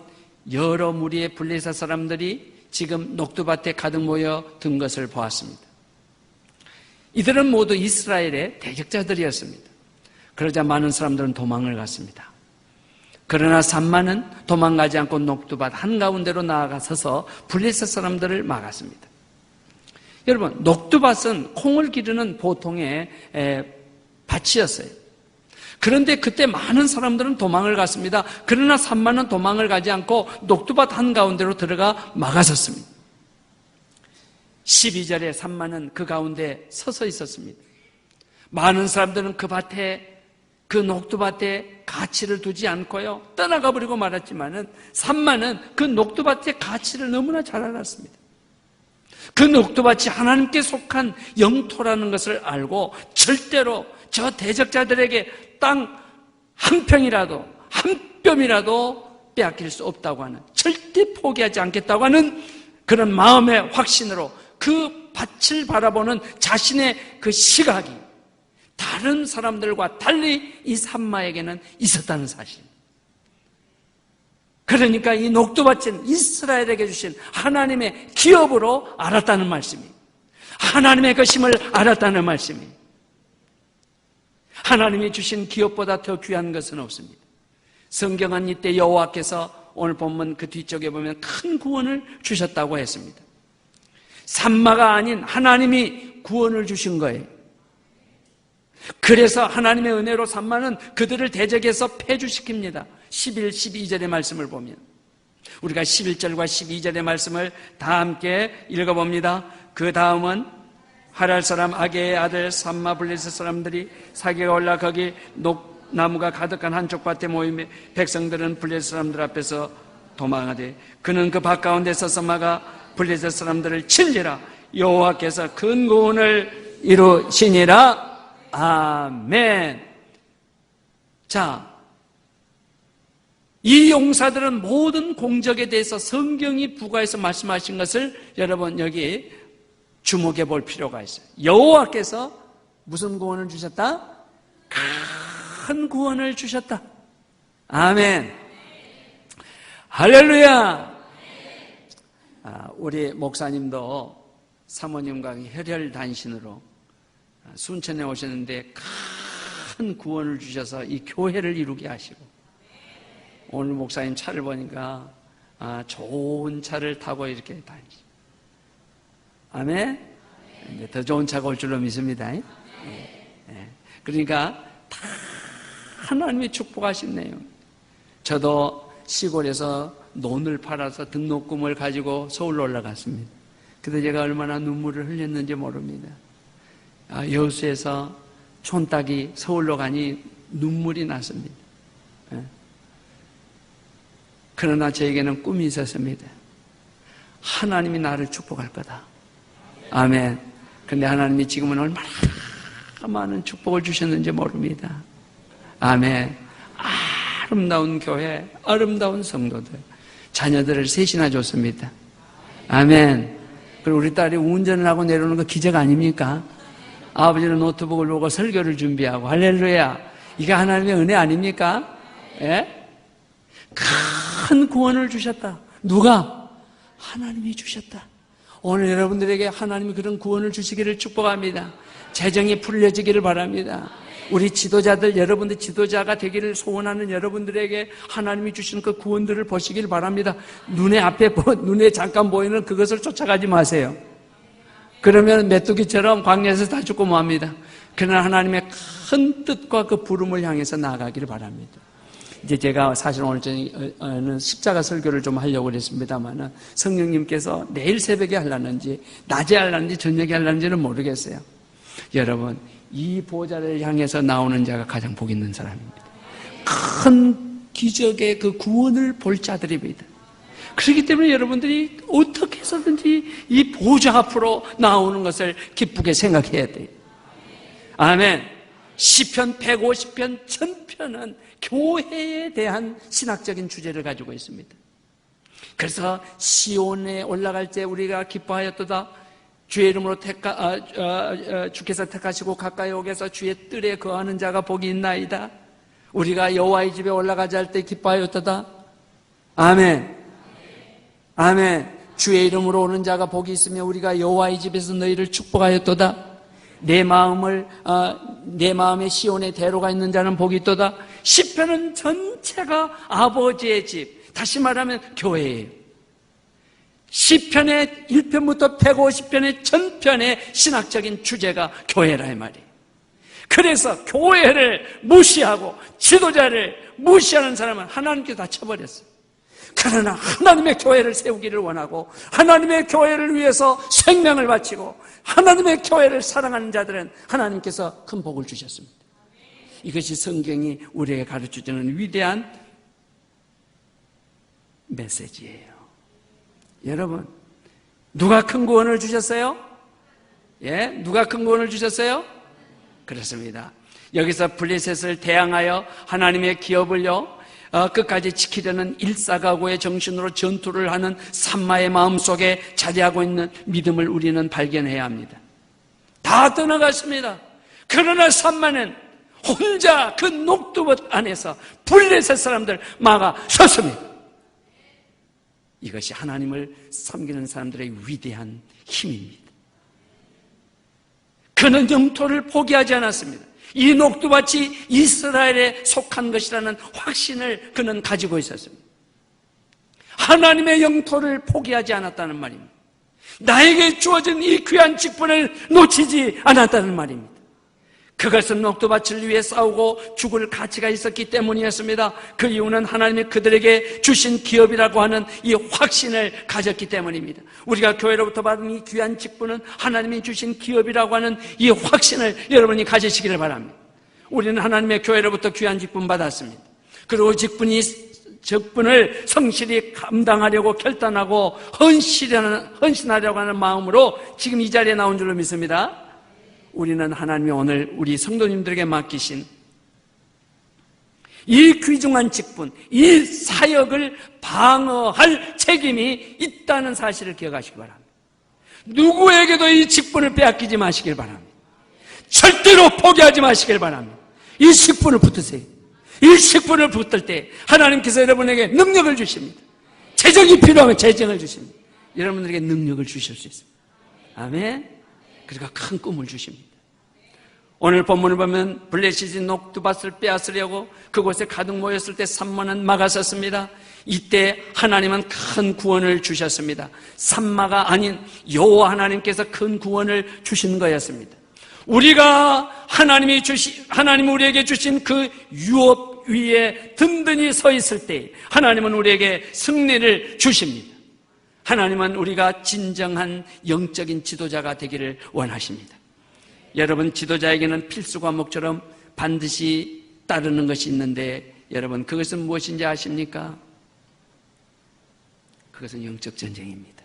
여러 무리의 블레셋 사람들이 지금 녹두밭에 가득 모여 든 것을 보았습니다. 이들은 모두 이스라엘의 대적자들이었습니다. 그러자 많은 사람들은 도망을 갔습니다. 그러나 삼마는 도망가지 않고 녹두밭 한가운데로 나아가서서 블레셋 사람들을 막았습니다. 여러분, 녹두밭은 콩을 기르는 보통의 밭이었어요. 그런데 그때 많은 사람들은 도망을 갔습니다. 그러나 삼마는 도망을 가지 않고 녹두밭 한가운데로 들어가 막아섰습니다. 12절에 삼마는 그 가운데 서서 있었습니다. 많은 사람들은 그 녹두밭에 가치를 두지 않고요, 떠나가 버리고 말았지만은 삼마는 그 녹두밭의 가치를 너무나 잘 알았습니다. 그 녹두밭이 하나님께 속한 영토라는 것을 알고 절대로 저 대적자들에게 땅 한 평이라도, 한 뼘이라도 빼앗길 수 없다고 하는, 절대 포기하지 않겠다고 하는 그런 마음의 확신으로 그 밭을 바라보는 자신의 그 시각이 다른 사람들과 달리 이 삼마에게는 있었다는 사실. 그러니까 이 녹두밭은 이스라엘에게 주신 하나님의 기업으로 알았다는 말씀이, 하나님의 것임을 알았다는 말씀이, 하나님이 주신 기업보다 더 귀한 것은 없습니다. 성경은 이때 여호와께서 오늘 본문 그 뒤쪽에 보면 큰 구원을 주셨다고 했습니다. 삼마가 아닌 하나님이 구원을 주신 거예요. 그래서 하나님의 은혜로 삼마는 그들을 대적해서 패주시킵니다. 11, 12절의 말씀을 보면 우리가 11절과 12절의 말씀을 다 함께 읽어봅니다. 그 다음은 하랄 사람 아게의 아들 삼마 블레셋 사람들이 사기가 올라 거기 녹나무가 가득한 한쪽 밭에 모이며 백성들은 블레셋 사람들 앞에서 도망하되 그는 그 밭 가운데 서서 막아 블레셋 사람들을 치리라. 여호와께서 큰 구원을 이루시니라. 아멘. 자, 이 용사들은 모든 공적에 대해서 성경이 부가해서 말씀하신 것을 여러분 여기 주목해 볼 필요가 있어요. 여호와께서 무슨 구원을 주셨다? 큰 구원을 주셨다. 아멘. 할렐루야. 우리 목사님도 사모님과 혈혈단신으로 순천에 오셨는데 큰 구원을 주셔서 이 교회를 이루게 하시고, 오늘 목사님 차를 보니까 좋은 차를 타고 이렇게 다니시고, 아멘. 더 좋은 차가 올 줄로 믿습니다. 그러니까 다 하나님이 축복하시네요. 저도 시골에서 논을 팔아서 등록금을 가지고 서울로 올라갔습니다. 그때 제가 얼마나 눈물을 흘렸는지 모릅니다. 여수에서 촌딱이 서울로 가니 눈물이 났습니다. 그러나 저에게는 꿈이 있었습니다. 하나님이 나를 축복할 거다. 아멘. 그런데 하나님이 지금은 얼마나 많은 축복을 주셨는지 모릅니다. 아멘. 아름다운 교회, 아름다운 성도들. 자녀들을 셋이나 줬습니다. 아멘. 그리고 우리 딸이 운전을 하고 내려오는 거 기적 아닙니까? 아버지는 노트북을 보고 설교를 준비하고 할렐루야. 이게 하나님의 은혜 아닙니까? 예? 큰 구원을 주셨다. 누가? 하나님이 주셨다. 오늘 여러분들에게 하나님이 그런 구원을 주시기를 축복합니다. 재정이 풀려지기를 바랍니다. 우리 지도자들, 여러분들 지도자가 되기를 소원하는 여러분들에게 하나님이 주시는 그 구원들을 보시길 바랍니다. 눈에 잠깐 보이는 그것을 쫓아가지 마세요. 그러면 메뚜기처럼 광야에서 다 죽고 맙니다. 그러나 하나님의 큰 뜻과 그 부름을 향해서 나아가기를 바랍니다. 이제 제가 사실 오늘 저는 십자가 설교를 좀 하려고 그랬습니다만 성령님께서 내일 새벽에 하려는지 낮에 하려는지 저녁에 하려는지는 모르겠어요. 여러분, 이 보좌를 향해서 나오는 자가 가장 복 있는 사람입니다. 큰 기적의 그 구원을 볼 자들입니다. 그렇기 때문에 여러분들이 어떻게 해서든지 이 보좌 앞으로 나오는 것을 기쁘게 생각해야 돼요. 아멘. 시편 150편, 1000편은 교회에 대한 신학적인 주제를 가지고 있습니다. 그래서 시온에 올라갈 때 우리가 기뻐하였도다. 주의 이름으로 주께서 택하시고 가까이 오게서 주의 뜰에 거하는 자가 복이 있나이다. 우리가 여호와의 집에 올라가자 할 때 기뻐하였도다. 아멘. 아멘. 주의 이름으로 오는 자가 복이 있으며 우리가 여호와의 집에서 너희를 축복하였도다. 내 마음에 시온에 대로가 있는 자는 복이 있도다. 시편은 전체가 아버지의 집, 다시 말하면 교회예요. 시편의 1편부터 150편의 전편의 신학적인 주제가 교회라 이 말이에요. 그래서 교회를 무시하고 지도자를 무시하는 사람은 하나님께서 다 쳐버렸어요. 그러나 하나님의 교회를 세우기를 원하고 하나님의 교회를 위해서 생명을 바치고 하나님의 교회를 사랑하는 자들은 하나님께서 큰 복을 주셨습니다. 이것이 성경이 우리에게 가르쳐주는 위대한 메시지예요. 여러분, 누가 큰 구원을 주셨어요? 예? 누가 큰 구원을 주셨어요? 그렇습니다. 여기서 블레셋을 대항하여 하나님의 기업을요 끝까지 지키려는 일사각오의 정신으로 전투를 하는 산마의 마음속에 자리하고 있는 믿음을 우리는 발견해야 합니다. 다 떠나갔습니다. 그러나 산마는 혼자 그 녹두밭 안에서 블레셋 사람들 막아 섰습니다. 이것이 하나님을 섬기는 사람들의 위대한 힘입니다. 그는 영토를 포기하지 않았습니다. 이 녹두밭이 이스라엘에 속한 것이라는 확신을 그는 가지고 있었습니다. 하나님의 영토를 포기하지 않았다는 말입니다. 나에게 주어진 이 귀한 직분을 놓치지 않았다는 말입니다. 그것은 녹두밭을 위해 싸우고 죽을 가치가 있었기 때문이었습니다. 그 이유는 하나님이 그들에게 주신 기업이라고 하는 이 확신을 가졌기 때문입니다. 우리가 교회로부터 받은 이 귀한 직분은 하나님이 주신 기업이라고 하는 이 확신을 여러분이 가지시기를 바랍니다. 우리는 하나님의 교회로부터 귀한 직분 받았습니다. 그리고 직분을 성실히 감당하려고 결단하고 헌신하려고 하는 마음으로 지금 이 자리에 나온 줄로 믿습니다. 우리는 하나님이 오늘 우리 성도님들에게 맡기신 이 귀중한 직분, 이 사역을 방어할 책임이 있다는 사실을 기억하시기 바랍니다. 누구에게도 이 직분을 빼앗기지 마시길 바랍니다. 절대로 포기하지 마시길 바랍니다. 이 직분을 붙으세요. 이 직분을 붙들 때 하나님께서 여러분에게 능력을 주십니다. 재정이 필요하면 재정을 주십니다. 여러분들에게 능력을 주실 수 있습니다. 아멘. 그리고 큰 꿈을 주십니다. 오늘 본문을 보면 블레셋이 녹두밭을 빼앗으려고 그곳에 가득 모였을 때 산마는 막았었습니다. 이때 하나님은 큰 구원을 주셨습니다. 산마가 아닌 여호와 하나님께서 큰 구원을 주신 거였습니다. 우리가 하나님이 우리에게 주신 그 유업 위에 든든히 서 있을 때 하나님은 우리에게 승리를 주십니다. 하나님은 우리가 진정한 영적인 지도자가 되기를 원하십니다. 여러분, 지도자에게는 필수 과목처럼 반드시 따르는 것이 있는데 여러분, 그것은 무엇인지 아십니까? 그것은 영적 전쟁입니다.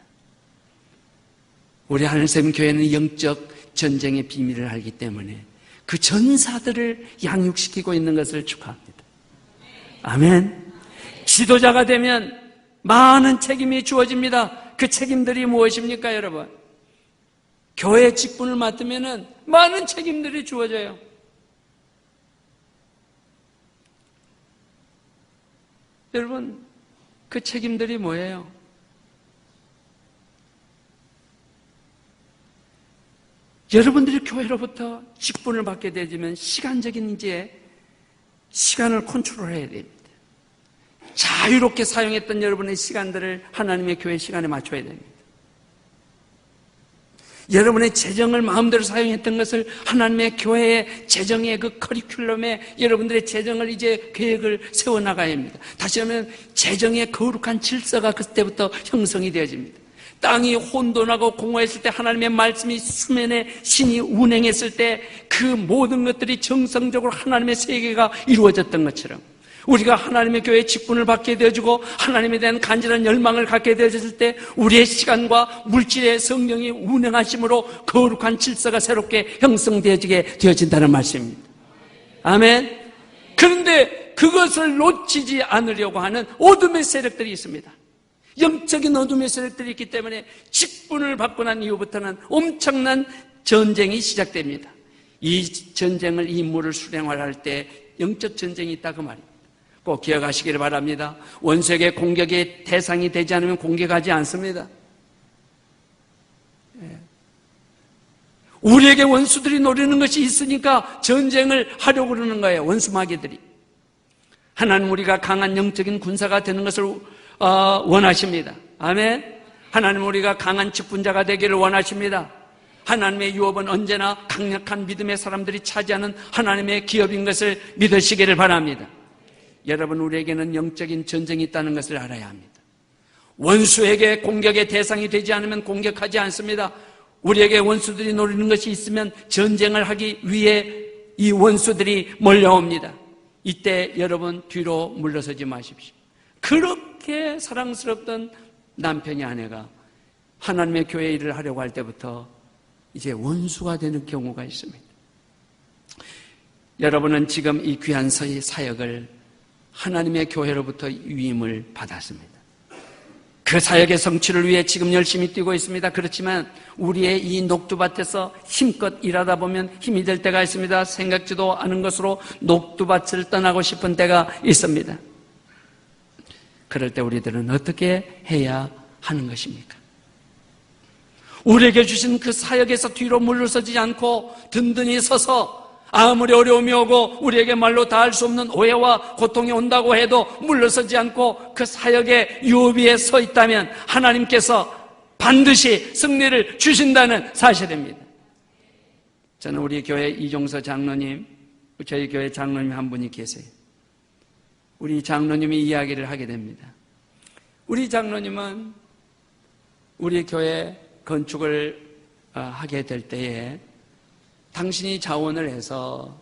우리 하늘샘 교회는 영적 전쟁의 비밀을 알기 때문에 그 전사들을 양육시키고 있는 것을 축하합니다. 아멘. 지도자가 되면 많은 책임이 주어집니다. 그 책임들이 무엇입니까, 여러분? 교회 직분을 맡으면 많은 책임들이 주어져요. 여러분, 그 책임들이 뭐예요? 여러분들이 교회로부터 직분을 받게 되면 시간적인 이제 시간을 컨트롤해야 됩니다. 자유롭게 사용했던 여러분의 시간들을 하나님의 교회 시간에 맞춰야 됩니다. 여러분의 재정을 마음대로 사용했던 것을 하나님의 교회의 재정의 그 커리큘럼에 여러분들의 재정을 이제 계획을 세워나가야 합니다. 다시 하면 재정의 거룩한 질서가 그때부터 형성이 되어집니다. 땅이 혼돈하고 공허했을 때 하나님의 말씀이 수면에 신이 운행했을 때 그 모든 것들이 정성적으로 하나님의 세계가 이루어졌던 것처럼 우리가 하나님의 교회의 직분을 받게 되어지고 하나님에 대한 간절한 열망을 갖게 되어졌을 때 우리의 시간과 물질의 성령이 운행하심으로 거룩한 질서가 새롭게 형성되어지게 되어진다는 말씀입니다. 아멘. 그런데 그것을 놓치지 않으려고 하는 어둠의 세력들이 있습니다. 영적인 어둠의 세력들이 있기 때문에 직분을 받고 난 이후부터는 엄청난 전쟁이 시작됩니다. 이 전쟁을, 이 임무를 수행할 때 영적 전쟁이 있다 그 말입니다. 꼭 기억하시기를 바랍니다. 원수에게 공격의 대상이 되지 않으면 공격하지 않습니다. 우리에게 원수들이 노리는 것이 있으니까 전쟁을 하려고 그러는 거예요. 원수 마귀들이. 하나님 우리가 강한 영적인 군사가 되는 것을 원하십니다. 아멘. 하나님 우리가 강한 직분자가 되기를 원하십니다. 하나님의 유업은 언제나 강력한 믿음의 사람들이 차지하는 하나님의 기업인 것을 믿으시기를 바랍니다. 여러분, 우리에게는 영적인 전쟁이 있다는 것을 알아야 합니다. 원수에게 공격의 대상이 되지 않으면 공격하지 않습니다. 우리에게 원수들이 노리는 것이 있으면 전쟁을 하기 위해 이 원수들이 몰려옵니다. 이때 여러분 뒤로 물러서지 마십시오. 그렇게 사랑스럽던 남편이 아내가 하나님의 교회 일을 하려고 할 때부터 이제 원수가 되는 경우가 있습니다. 여러분은 지금 이 귀한 사역을 하나님의 교회로부터 위임을 받았습니다. 그 사역의 성취를 위해 지금 열심히 뛰고 있습니다. 그렇지만 우리의 이 녹두밭에서 힘껏 일하다 보면 힘이 될 때가 있습니다. 생각지도 않은 것으로 녹두밭을 떠나고 싶은 때가 있습니다. 그럴 때 우리들은 어떻게 해야 하는 것입니까? 우리에게 주신 그 사역에서 뒤로 물러서지 않고 든든히 서서 아무리 어려움이 오고 우리에게 말로 다 할 수 없는 오해와 고통이 온다고 해도 물러서지 않고 그 사역의 유비에 서 있다면 하나님께서 반드시 승리를 주신다는 사실입니다. 저는 우리 교회 이종서 장로님, 저희 교회 장로님 한 분이 계세요. 우리 장로님이 이야기를 하게 됩니다. 우리 장로님은 우리 교회 건축을 하게 될 때에 당신이 자원을 해서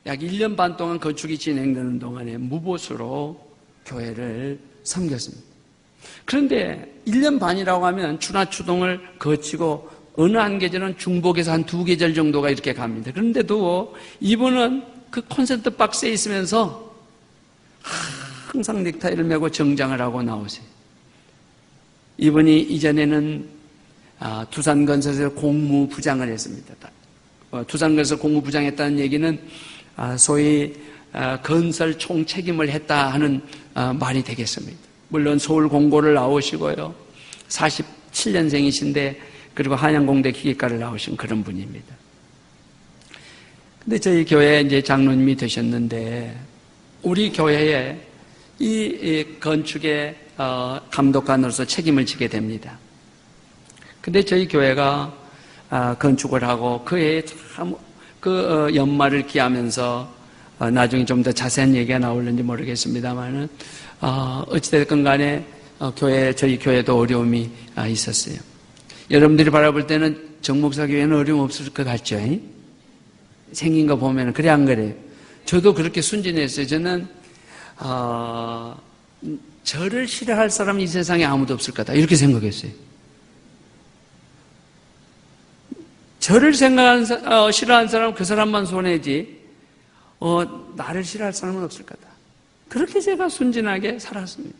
약 1년 반 동안 건축이 진행되는 동안에 무보수로 교회를 섬겼습니다. 그런데 1년 반이라고 하면 추나추동을 거치고 어느 한 계절은 중복에서 한 2계절 정도가 이렇게 갑니다. 그런데도 이분은 그 콘센트 박스에 있으면서 항상 넥타이를 메고 정장을 하고 나오세요. 이분이 이전에는 두산건설에서 공무부장을 했습니다. 두산건설 공무부장했다는 얘기는 소위 건설 총책임을 했다 하는 말이 되겠습니다. 물론 서울 공고를 나오시고요. 47년생이신데 그리고 한양공대 기계과를 나오신 그런 분입니다. 근데 저희 교회 이제 장로님이 되셨는데 우리 교회에 이 건축의 감독관으로서 책임을 지게 됩니다. 근데 저희 교회가 건축을 하고 그해 참 그 연말을 기하면서 나중에 좀 더 자세한 얘기가 나올는지 모르겠습니다만은 어찌됐건 간에 저희 교회도 어려움이 있었어요. 여러분들이 바라볼 때는 정목사 교회는 어려움 없을 것 같죠? 생긴 거 보면 그래 안 그래요? 저도 그렇게 순진했어요. 저는 저를 싫어할 사람이 이 세상에 아무도 없을 거다 이렇게 생각했어요. 저를 싫어하는 사람은 그 사람만 손해지 나를 싫어할 사람은 없을 거다. 그렇게 제가 순진하게 살았습니다.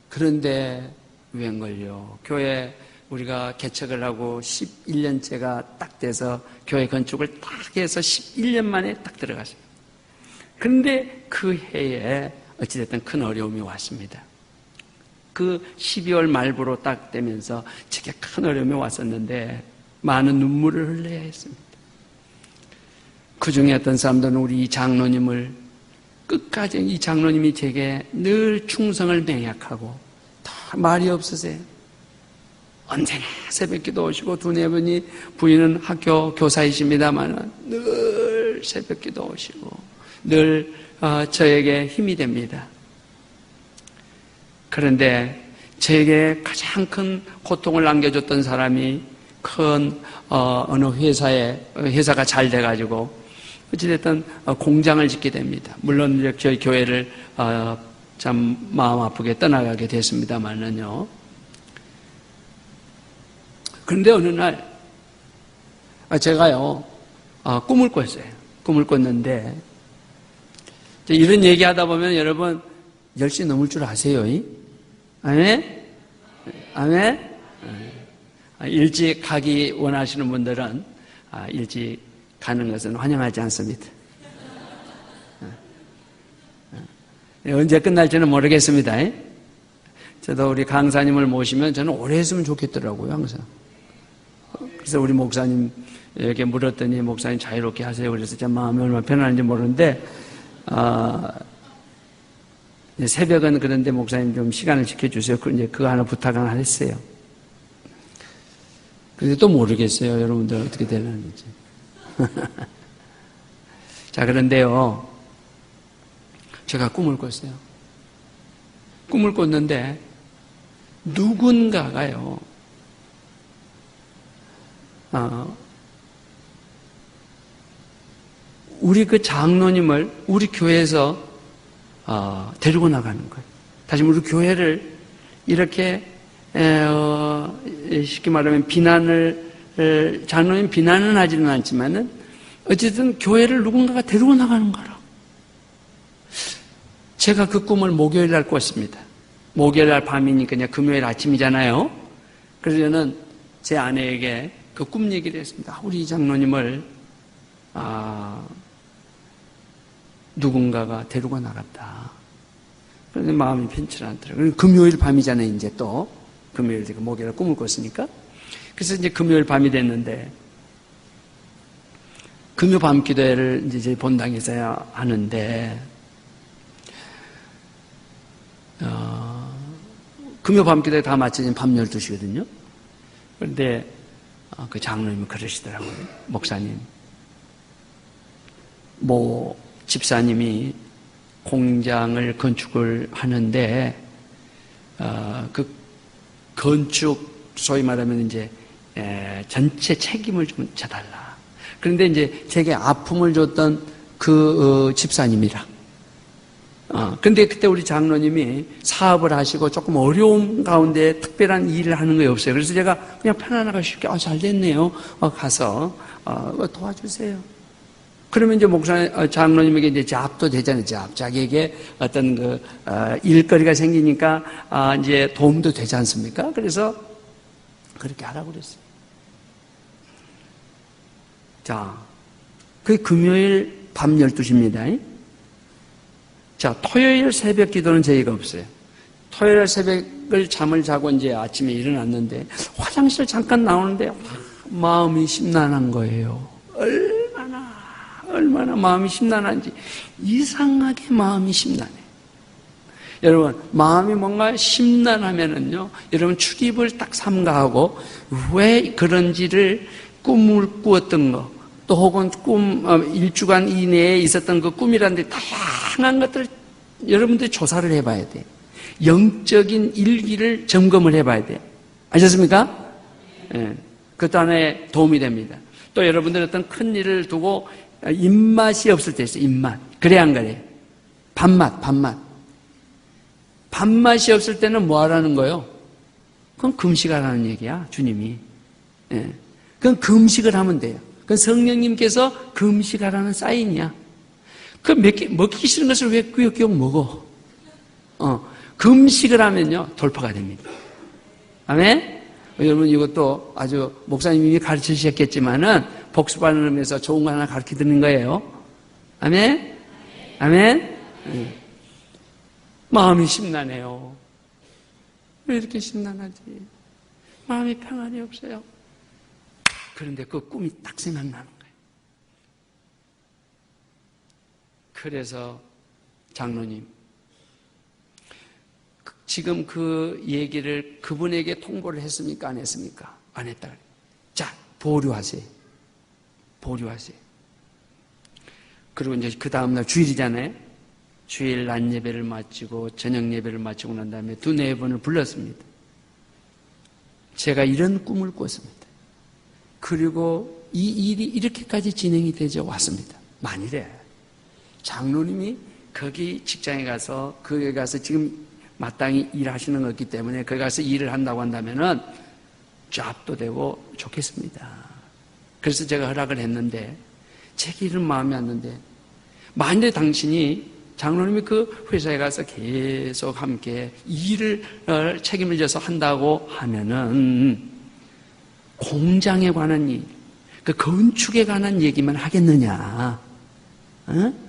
그런데 웬걸요. 교회 우리가 개척을 하고 11년째가 딱 돼서 교회 건축을 딱 해서 11년 만에 딱 들어갔어요. 그런데 그 해에 어찌됐든 큰 어려움이 왔습니다. 그 12월 말부로 딱 되면서 제게 큰 어려움이 왔었는데 많은 눈물을 흘려야 했습니다. 그 중에 어떤 사람들은 우리 장로님을 끝까지, 이 장로님이 제게 늘 충성을 맹약하고 다 말이 없으세요. 언제나 새벽기도 오시고 두네 분이 부인은 학교 교사이십니다만 늘 새벽기도 오시고 늘 저에게 힘이 됩니다. 그런데 제게 가장 큰 고통을 남겨줬던 사람이 큰 어느 회사가 잘 돼가지고 어찌됐든 공장을 짓게 됩니다. 물론 저희 교회를 참 마음 아프게 떠나가게 됐습니다만은요. 그런데 어느 날 제가요 꿈을 꿨어요. 꿈을 꿨는데 이런 얘기하다 보면 여러분 10시 넘을 줄 아세요? 아멘? 아멘? 일찍 가기 원하시는 분들은 일찍 가는 것은 환영하지 않습니다. 언제 끝날지는 모르겠습니다. 저도 우리 강사님을 모시면 저는 오래 했으면 좋겠더라고요, 항상. 그래서 우리 목사님에게 물었더니 목사님 자유롭게 하세요. 그래서 제 마음이 얼마나 편안한지 모르는데 새벽은 그런데 목사님 좀 시간을 지켜주세요. 이제 그거 하나 부탁 하나 했어요. 근데 또 모르겠어요. 여러분들 어떻게 되는지. 자, 그런데요. 제가 꿈을 꿨어요. 꿈을 꿨는데 누군가가요. 우리 그 장로님을 우리 교회에서 데리고 나가는 거예요. 다시 우리 교회를 이렇게 쉽게 말하면 장로님 비난은 하지는 않지만은 어쨌든 교회를 누군가가 데리고 나가는 거라. 제가 그 꿈을 목요일 날 꿨습니다. 목요일 날 밤이니까 그냥 금요일 아침이잖아요. 그래서 저는 제 아내에게 그 꿈 얘기를 했습니다. 우리 장로님을 누군가가 데리고 나갔다. 그런데 마음이 편치 않더라고요. 금요일 밤이잖아요. 이제 또 금요일 제가 목요일 꿈을 꿨으니까. 그래서 이제 금요일 밤이 됐는데 금요 밤 기도회를 이제 저희 본당에서 하는데 금요 밤 기도회 다 마치면 밤 12시거든요. 그런데 그 장로님이 그러시더라고요. 목사님, 집사님이 공장을 건축을 하는데 그 건축 소위 말하면 이제 전체 책임을 좀 져달라. 그런데 이제 제게 아픔을 줬던 그 집사님이라. 근데 그때 우리 장로님이 사업을 하시고 조금 어려움 가운데 특별한 일을 하는 게 없어요. 그래서 제가 그냥 편안하게 쉽게 잘 됐네요. 가서 도와주세요. 그러면 이제 장로님에게 이제 잡도 되잖아요. 자기에게 어떤 일거리가 생기니까 이제 도움도 되지 않습니까? 그래서 그렇게 하라고 그랬어요. 자, 그게 금요일 밤 12시입니다. 자, 토요일 새벽 기도는 저희가 없어요. 토요일 새벽을 잠을 자고 이제 아침에 일어났는데 화장실 잠깐 나오는데 마음이 심란한 거예요. 얼마나 마음이 심란한지 이상하게 마음이 심란해. 여러분, 마음이 뭔가 심란하면은요, 여러분 출입을 딱 삼가하고 왜 그런지를 꿈을 꾸었던 거, 또 혹은 일주간 이내에 있었던 그 꿈이라는 데 다양한 것들을 여러분들이 조사를 해봐야 돼요. 영적인 일기를 점검을 해봐야 돼요. 아셨습니까? 예. 그것도 하나의 도움이 됩니다. 또 여러분들 어떤 큰 일을 두고 입맛이 없을 때 있어요. 입맛. 그래 안 그래? 밥맛. 밥맛이 없을 때는 뭐 하라는 거예요? 그건 금식하라는 얘기야, 주님이. 예. 그건 금식을 하면 돼요. 그건 성령님께서 금식하라는 사인이야. 먹기 싫은 것을 왜 꾸역꾸역 먹어? 금식을 하면요, 돌파가 됩니다. 아멘? 여러분, 이것도 아주 목사님이 가르치셨겠지만은, 복습하는 의미에서 좋은 거 하나 가르쳐 드리는 거예요. 아멘? 아멘? 마음이 심란해요. 왜 이렇게 심란하지? 마음이 평안이 없어요. 그런데 그 꿈이 딱 생각나는 거예요. 그래서 장로님, 지금 그 얘기를 그분에게 통보를 했습니까? 안 했습니까? 안 했다. 자, 보류하세요. 보류하세요. 그리고 이제 그 다음날 주일이잖아요. 주일 낮 예배를 마치고 저녁 예배를 마치고 난 다음에 2-4번을 불렀습니다. 제가 이런 꿈을 꿨습니다. 그리고 이 일이 이렇게까지 진행이 되죠. 왔습니다. 만일에 장로님이 거기 직장에 가서 거기 가서 지금 마땅히 일하시는 거기 때문에 거기 가서 일을 한다고 한다면은 잡도 되고 좋겠습니다. 그래서 제가 허락을 했는데 제 길은 마음에 왔는데 만일에 당신이 장로님이 그 회사에 가서 계속 함께 일을 책임을 져서 한다고 하면은 공장에 관한 일, 그 건축에 관한 얘기만 하겠느냐? 어?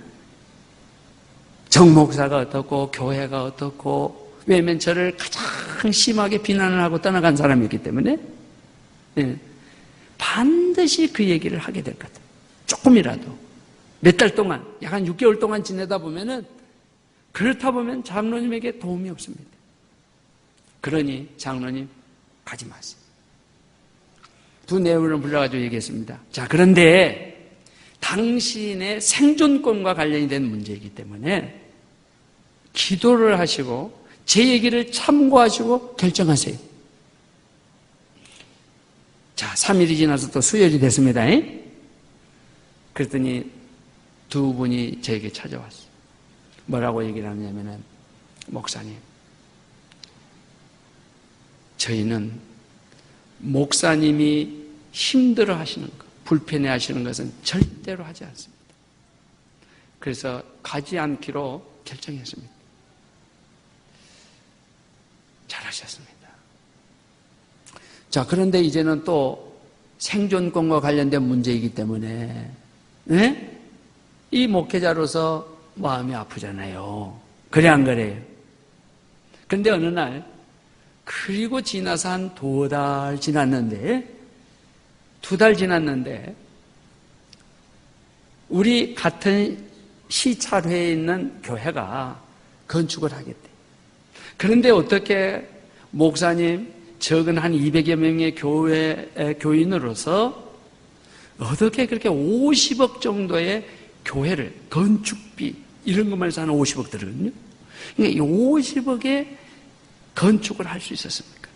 정목사가 어떻고 교회가 어떻고 왜냐면 저를 가장 심하게 비난을 하고 떠나간 사람이기 때문에 반드시 그 얘기를 하게 될 것 같아요. 조금이라도 몇 달 동안 약 한 6개월 동안 지내다 보면은 그렇다 보면 장로님에게 도움이 없습니다. 그러니 장로님 가지 마세요. 2-4번을 불러가지고 얘기했습니다. 자, 그런데 당신의 생존권과 관련이 된 문제이기 때문에 기도를 하시고 제 얘기를 참고하시고 결정하세요. 자, 3일이 지나서 또 수요일이 됐습니다. 그랬더니 2분이 저에게 찾아왔어요. 뭐라고 얘기를 하냐면은, 목사님, 저희는 목사님이 힘들어 하시는 것, 불편해 하시는 것은 절대로 하지 않습니다. 그래서 가지 않기로 결정했습니다. 잘하셨습니다. 자, 그런데 이제는 또 생존권과 관련된 문제이기 때문에 이 목회자로서 마음이 아프잖아요. 그래 안 그래요? 그런데 어느 날 그리고 지나서 한 2달 지났는데 2달 지났는데 우리 같은 시찰회에 있는 교회가 건축을 하겠대. 그런데 어떻게 목사님 적은 한 200여 명의 교인으로서 어떻게 그렇게 50억 정도의 교회를 건축비 이런 것만 해서 한 50억 들거든요. 그러니까 이 50억의 건축을 할 수 있었습니까?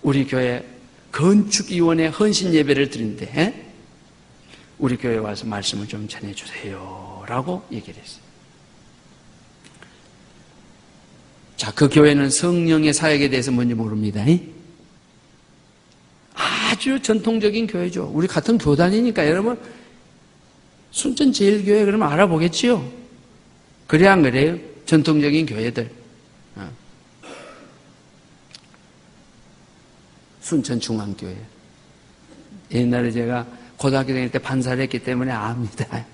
우리 교회 건축위원회 헌신 예배를 드리는데 우리 교회에 와서 말씀을 좀 전해주세요 라고 얘기를 했어요. 자, 그 교회는 성령의 사역에 대해서 뭔지 모릅니다. 아주 전통적인 교회죠. 우리 같은 교단이니까 여러분 순천제일교회 그러면 알아보겠지요. 그래 안 그래요? 전통적인 교회들. 순천중앙교회. 옛날에 제가 고등학교 다닐 때 반사를 했기 때문에 압니다.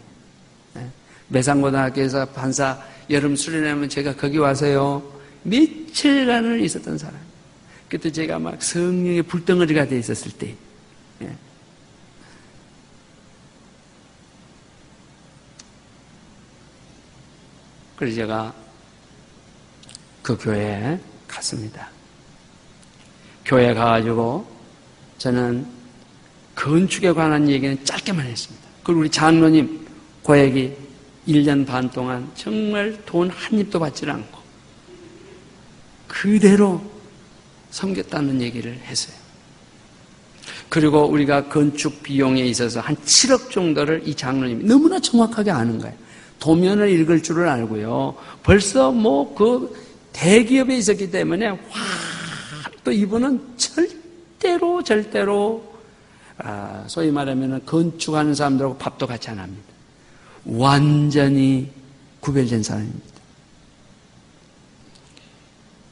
매산고등학교에서 반사 여름 수련하면 제가 거기 와서요 며칠간을 있었던 사람. 그때 제가 막 성령의 불덩어리가 돼 있었을 때 그래서 제가 그 교회에 갔습니다. 교회에 가가지고 저는 건축에 관한 얘기는 짧게만 했습니다. 그리고 우리 장로님 고액이 1년 반 동안 정말 돈 한 입도 받지 않고 그대로 섬겼다는 얘기를 했어요. 그리고 우리가 건축 비용에 있어서 한 7억 정도를 이 장로님이 너무나 정확하게 아는 거예요. 도면을 읽을 줄을 알고요. 벌써 뭐 그 대기업에 있었기 때문에 또 이분은 절대로 소위 말하면 건축하는 사람들하고 밥도 같이 안 합니다. 완전히 구별된 사람입니다.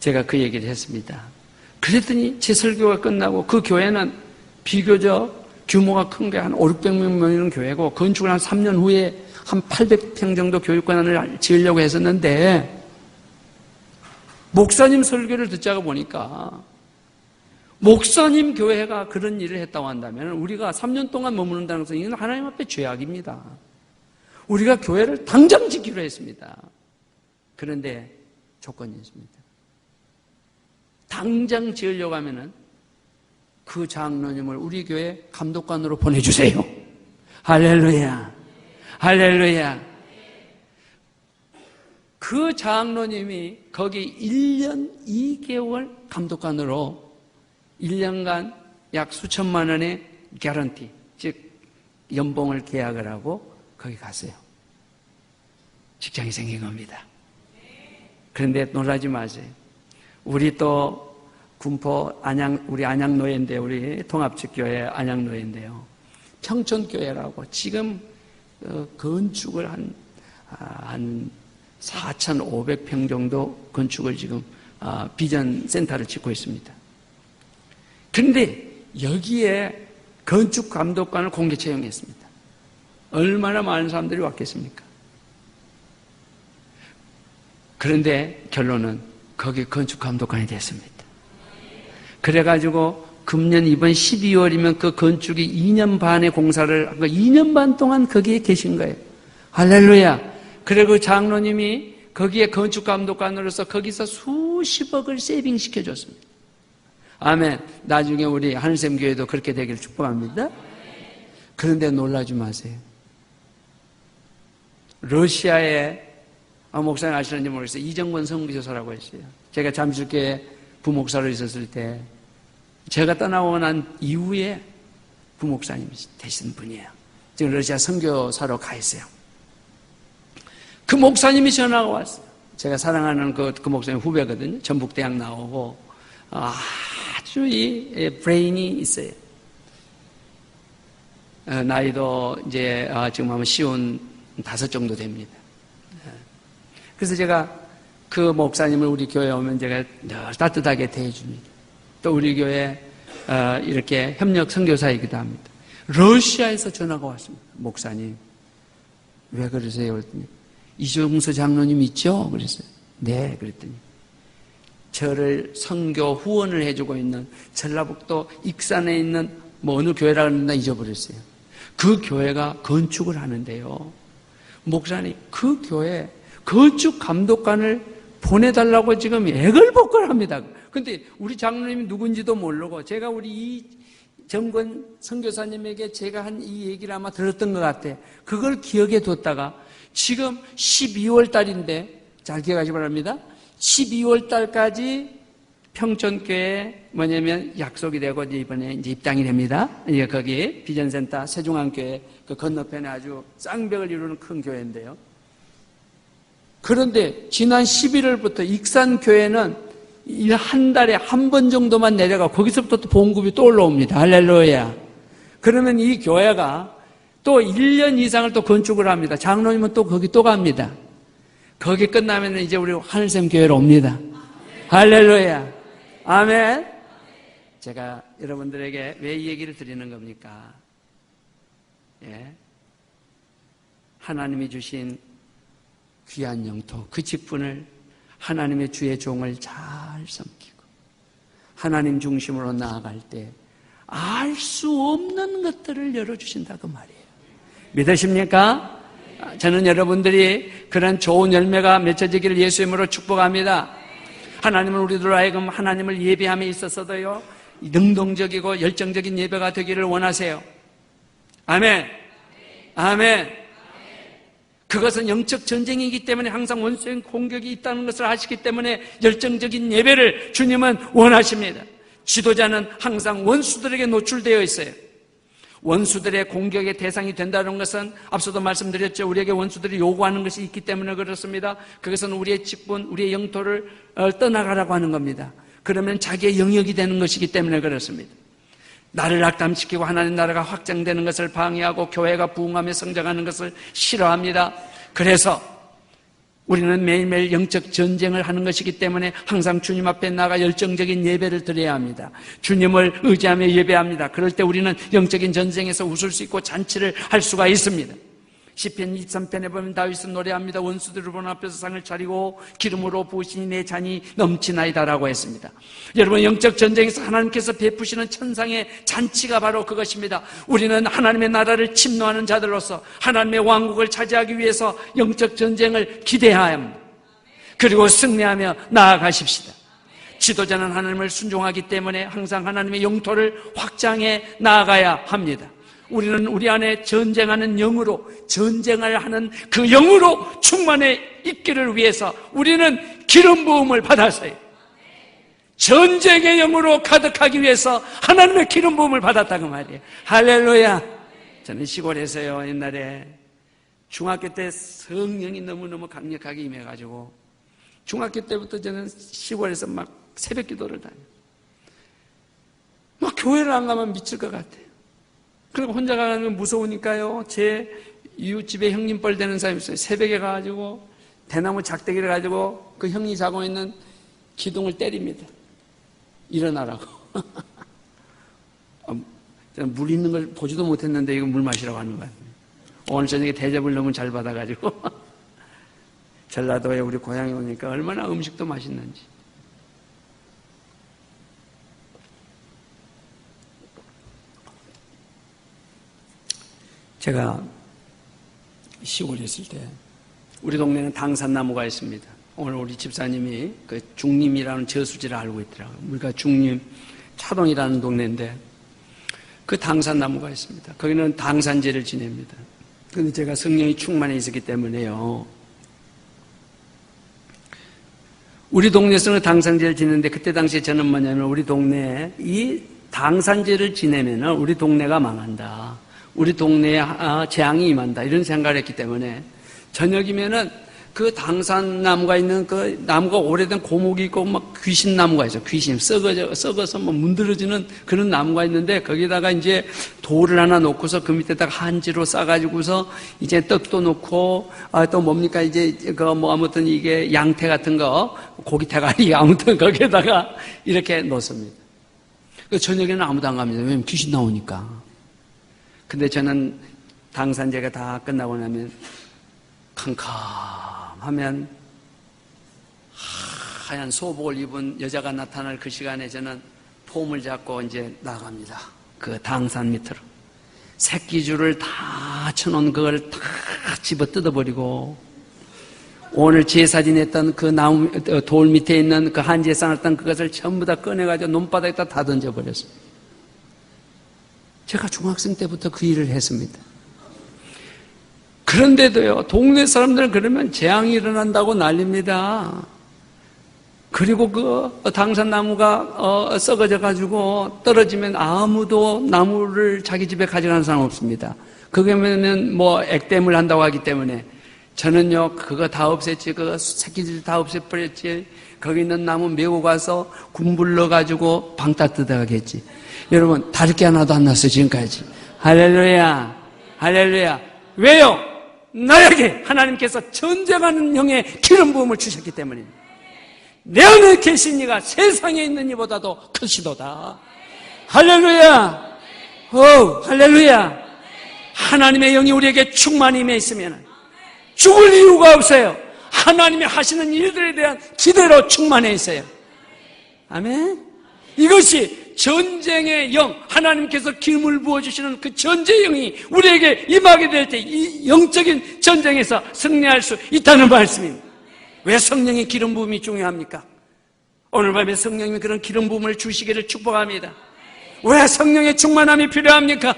제가 그 얘기를 했습니다. 그랬더니 제 설교가 끝나고 그 교회는 비교적 규모가 큰 게 한 500~600명 모이는 교회고 건축을 한 3년 후에 한 800평 정도 교육관을 지으려고 했었는데 목사님 설교를 듣자고 보니까 목사님 교회가 그런 일을 했다고 한다면 우리가 3년 동안 머무른다는 것은 이건 하나님 앞에 죄악입니다. 우리가 교회를 당장 지키려 했습니다. 그런데 조건이 있습니다. 당장 지으려고 하면은 그 장로님을 우리 교회 감독관으로 보내주세요. 할렐루야. 할렐루야. 그 장로님이 거기 1년 2개월 감독관으로 1년간 약 수천만 원의 개런티, 즉 연봉을 계약을 하고 거기 갔어요. 직장이 생긴 겁니다. 그런데 놀라지 마세요. 우리 또 군포 우리 안양노예인데, 우리 통합측교회 안양노예인데요. 평촌교회라고 지금 건축을 한 4,500평 정도 건축을 지금 비전 센터를 짓고 있습니다. 그런데 여기에 건축 감독관을 공개 채용했습니다. 얼마나 많은 사람들이 왔겠습니까? 그런데 결론은 거기 건축 감독관이 됐습니다. 그래가지고 금년 이번 12월이면 그 건축이 2년 반의 공사를 한 거, 2년 반 동안 거기에 계신 거예요. 할렐루야. 그리고 장로님이 거기에 건축 감독관으로서 거기서 수십억을 세이빙 시켜줬습니다. 아멘. 나중에 우리 하늘샘 교회도 그렇게 되기를 축복합니다. 그런데 놀라지 마세요. 러시아에 목사님 아시는지 모르겠어요. 이정권 선교사라고 했어요. 제가 잠실교회 부목사로 있었을 때 제가 떠나고 난 이후에 부목사님이 되신 분이에요. 지금 러시아 선교사로 가 있어요. 그 목사님이 전화가 왔어요. 제가 사랑하는 그 목사님 후배거든요. 전북대학 나오고 아주 이 브레인이 있어요. 나이도 이제 지금 하면 55 정도 됩니다. 그래서 제가 그 목사님을 우리 교회에 오면 제가 늘 따뜻하게 대해줍니다. 또 우리 교회 이렇게 협력 선교사이기도 합니다. 러시아에서 전화가 왔습니다. 목사님 왜 그러세요? 그랬더니 이종서 장로님 있죠? 그랬어요. 네. 그랬더니 저를 선교 후원을 해주고 있는 전라북도 익산에 있는 어느 교회라 그랬나 잊어버렸어요. 그 교회가 건축을 하는데요. 목사님 그 교회 건축 감독관을 보내달라고 지금 애걸복걸합니다. 근데 우리 장로님이 누군지도 모르고 제가 우리 이정권 선교사님에게 제가 한 이 얘기를 아마 들었던 것 같아. 그걸 기억해 뒀다가 지금 12월 달인데 잘 기억하시기 바랍니다. 12월 달까지 평촌교회 뭐냐면 약속이 되고 이번에 이제 입당이 됩니다. 이제 거기 비전센터 세종안교회 그 건너편에 아주 쌍벽을 이루는 큰 교회인데요. 그런데 지난 11월부터 익산교회는 한 달에 한 번 정도만 내려가 거기서부터 또 보험급이 또 올라옵니다. 할렐루야. 그러면 이 교회가 또 1년 이상을 또 건축을 합니다. 장로님은 또 거기 또 갑니다. 거기 끝나면 이제 우리 하늘샘 교회로 옵니다. 할렐루야. 아멘. 제가 여러분들에게 왜 이 얘기를 드리는 겁니까? 예. 하나님이 주신 귀한 영토, 그 직분을 하나님의 주의 종을 잘 섬기고 하나님 중심으로 나아갈 때 알 수 없는 것들을 열어주신다 그 말이에요. 믿으십니까? 저는 여러분들이 그런 좋은 열매가 맺혀지기를 예수의 이름으로 축복합니다. 하나님은 우리들 하여금 하나님을 예배함에 있어서도요 능동적이고 열정적인 예배가 되기를 원하세요. 아멘. 아멘. 그것은 영적 전쟁이기 때문에 항상 원수의 공격이 있다는 것을 아시기 때문에 열정적인 예배를 주님은 원하십니다. 지도자는 항상 원수들에게 노출되어 있어요. 원수들의 공격의 대상이 된다는 것은 앞서도 말씀드렸죠. 우리에게 원수들이 요구하는 것이 있기 때문에 그렇습니다. 그것은 우리의 직분, 우리의 영토를 떠나가라고 하는 겁니다. 그러면 자기의 영역이 되는 것이기 때문에 그렇습니다. 나를 악담시키고 하나님 나라가 확장되는 것을 방해하고 교회가 부흥하며 성장하는 것을 싫어합니다. 그래서 우리는 매일매일 영적 전쟁을 하는 것이기 때문에 항상 주님 앞에 나가 열정적인 예배를 드려야 합니다. 주님을 의지하며 예배합니다. 그럴 때 우리는 영적인 전쟁에서 웃을 수 있고 잔치를 할 수가 있습니다. 시편 23편에 보면 다윗은 노래합니다. 원수들을 보는 앞에서 상을 차리고 기름으로 부으시니 내 잔이 넘치나이다라고 했습니다. 여러분, 영적 전쟁에서 하나님께서 베푸시는 천상의 잔치가 바로 그것입니다. 우리는 하나님의 나라를 침노하는 자들로서 하나님의 왕국을 차지하기 위해서 영적 전쟁을 기대해야 합니다. 그리고 승리하며 나아가십시다. 지도자는 하나님을 순종하기 때문에 항상 하나님의 영토를 확장해 나아가야 합니다. 우리는 우리 안에 전쟁하는 영으로, 전쟁을 하는 그 영으로 충만해 있기를 위해서 우리는 기름 부음을 받았어요. 전쟁의 영으로 가득하기 위해서 하나님의 기름 부음을 받았다고 말이에요. 할렐루야. 저는 시골에서요, 옛날에 중학교 때 성령이 너무너무 강력하게 임해가지고 중학교 때부터 저는 시골에서 막 새벽 기도를 다녀요. 막 교회를 안 가면 미칠 것 같아요. 그리고 혼자 가면 무서우니까요, 제 이웃집에 형님 뻘 되는 사람이 있어요. 새벽에 가가지고 대나무 작대기를 가지고 그 형이 자고 있는 기둥을 때립니다. 일어나라고. 물 있는 걸 보지도 못했는데 이거 물 마시라고 하는 거예요. 오늘 저녁에 대접을 너무 잘 받아가지고 전라도에 우리 고향에 오니까 얼마나 음식도 맛있는지. 제가 시골에 있을 때 우리 동네는 당산나무가 있습니다. 오늘 우리 집사님이 그 중림이라는 저수지를 알고 있더라고요. 우리가 중림 차동이라는 동네인데 그 당산나무가 있습니다. 거기는 당산제를 지냅니다. 그런데 제가 성령이 충만해 있었기 때문에요, 우리 동네에서는 당산제를 지내는데 그때 당시에 저는 뭐냐면 우리 동네에 이 당산제를 지내면 우리 동네가 망한다, 우리 동네에 재앙이 임한다, 이런 생각을 했기 때문에 저녁이면은 그 당산나무가 있는 그 나무가 오래된 고목이 있고 막 귀신나무가 있어. 귀신 썩어서 뭐 문드러지는 그런 나무가 있는데 거기다가 이제 돌을 하나 놓고서 그 밑에다가 한지로 싸가지고서 이제 떡도 놓고 또 뭡니까 이제 그 뭐 아무튼 이게 양태 같은 거 고기 대가리 아무튼 거기에다가 이렇게 놓습니다. 그 저녁에는 아무도 안 갑니다. 왜냐면 귀신 나오니까. 근데 저는 당산제가 다 끝나고 나면 캄캄하면 하얀 소복을 입은 여자가 나타날 그 시간에 저는 폼을 잡고 이제 나갑니다. 그 당산 밑으로. 새끼줄을 다 쳐놓은 그걸 다 집어 뜯어버리고 오늘 제사 지냈던 그 나무, 돌 밑에 있는 그 한지에 쌓았던 그것을 전부 다 꺼내가지고 논바닥에다 다 던져버렸습니다. 제가 중학생 때부터 그 일을 했습니다. 그런데도요, 동네 사람들은 그러면 재앙이 일어난다고 난립니다. 그리고 그 당산나무가 썩어져가지고 떨어지면 아무도 나무를 자기 집에 가져가는 사람 없습니다. 그러면 뭐 액땜을 한다고 하기 때문에 저는요, 그거 다 없앴지, 그거 새끼들 다 없애버렸지, 거기 있는 나무 메고 가서 군불러가지고 방따 뜯어가겠지. 여러분, 다를 게 하나도 안 났어요, 지금까지. 할렐루야, 할렐루야. 왜요? 나에게 하나님께서 전쟁하는 영의 기름 부음을 주셨기 때문입니다. 내 안에 계신 이가 세상에 있는 이보다도 크시도다. 할렐루야. 할렐루야. 하나님의 영이 우리에게 충만히 임해 있으면 죽을 이유가 없어요. 하나님이 하시는 일들에 대한 기대로 충만해 있어요. 아멘. 이것이 전쟁의 영, 하나님께서 기름을 부어주시는 그 전쟁의 영이 우리에게 임하게 될 때 이 영적인 전쟁에서 승리할 수 있다는 말씀입니다. 왜 성령의 기름 부음이 중요합니까? 오늘 밤에 성령님이 그런 기름 부음을 주시기를 축복합니다. 왜 성령의 충만함이 필요합니까?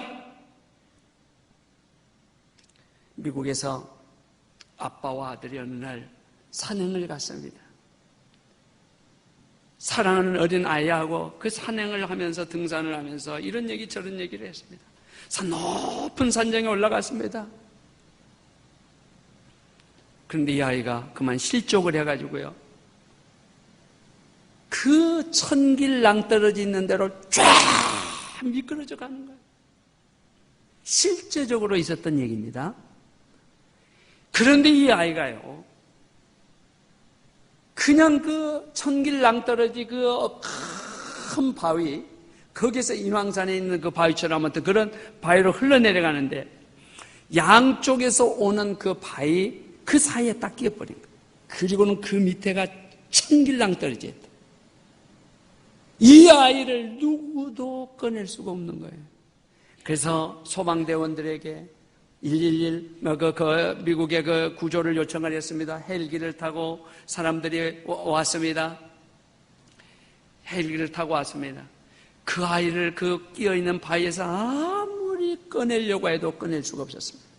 미국에서 아빠와 아들이 어느 날 산행을 갔습니다. 사랑하는 어린 아이하고 그 산행을 하면서 등산을 하면서 이런 얘기 저런 얘기를 했습니다. 산 높은 산정에 올라갔습니다. 그런데 이 아이가 그만 실족을 해가지고요, 그 천길 낭떠러지 있는 대로 쫙 미끄러져 가는 거예요. 실제적으로 있었던 얘기입니다. 그런데 이 아이가요, 그냥 그 천길 낭떠러지 그 큰 바위, 거기서 인왕산에 있는 그 바위처럼 어떤 그런 바위로 흘러내려가는데 양쪽에서 오는 그 바위 그 사이에 딱 끼어버린 거예요. 그리고는 그 밑에가 천길 낭떠러지였다. 이 아이를 누구도 꺼낼 수가 없는 거예요. 그래서 소방대원들에게 111 미국의 그 구조를 요청을 했습니다. 헬기를 타고 사람들이 왔습니다. 헬기를 타고 왔습니다. 그 아이를 그 끼어있는 바위에서 아무리 꺼내려고 해도 꺼낼 수가 없었습니다.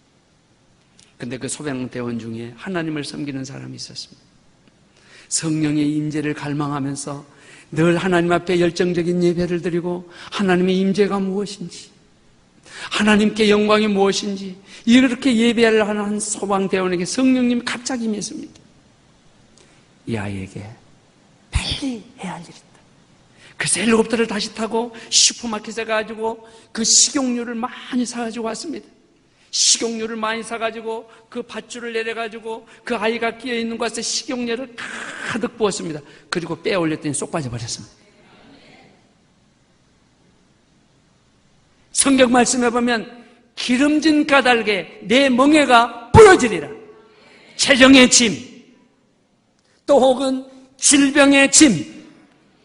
근데 그 소방대원 중에 하나님을 섬기는 사람이 있었습니다. 성령의 임재를 갈망하면서 늘 하나님 앞에 열정적인 예배를 드리고 하나님의 임재가 무엇인지, 하나님께 영광이 무엇인지 이렇게 예배를 하는 한 소방대원에게 성령님이 갑자기 임했습니다. 이 아이에게 빨리 해야 할 일이 있다. 그래서 헬리콥터를 다시 타고 슈퍼마켓에 가지고 그 식용유를 많이 사가지고 왔습니다. 식용유를 많이 사가지고 그 밧줄을 내려가지고 그 아이가 끼어있는 곳에 식용유를 가득 부었습니다. 그리고 빼어 올렸더니 쏙 빠져버렸습니다. 성경 말씀에 보면 기름진 까닭에 내 멍에가 부러지리라. 재정의 짐, 또 혹은 질병의 짐,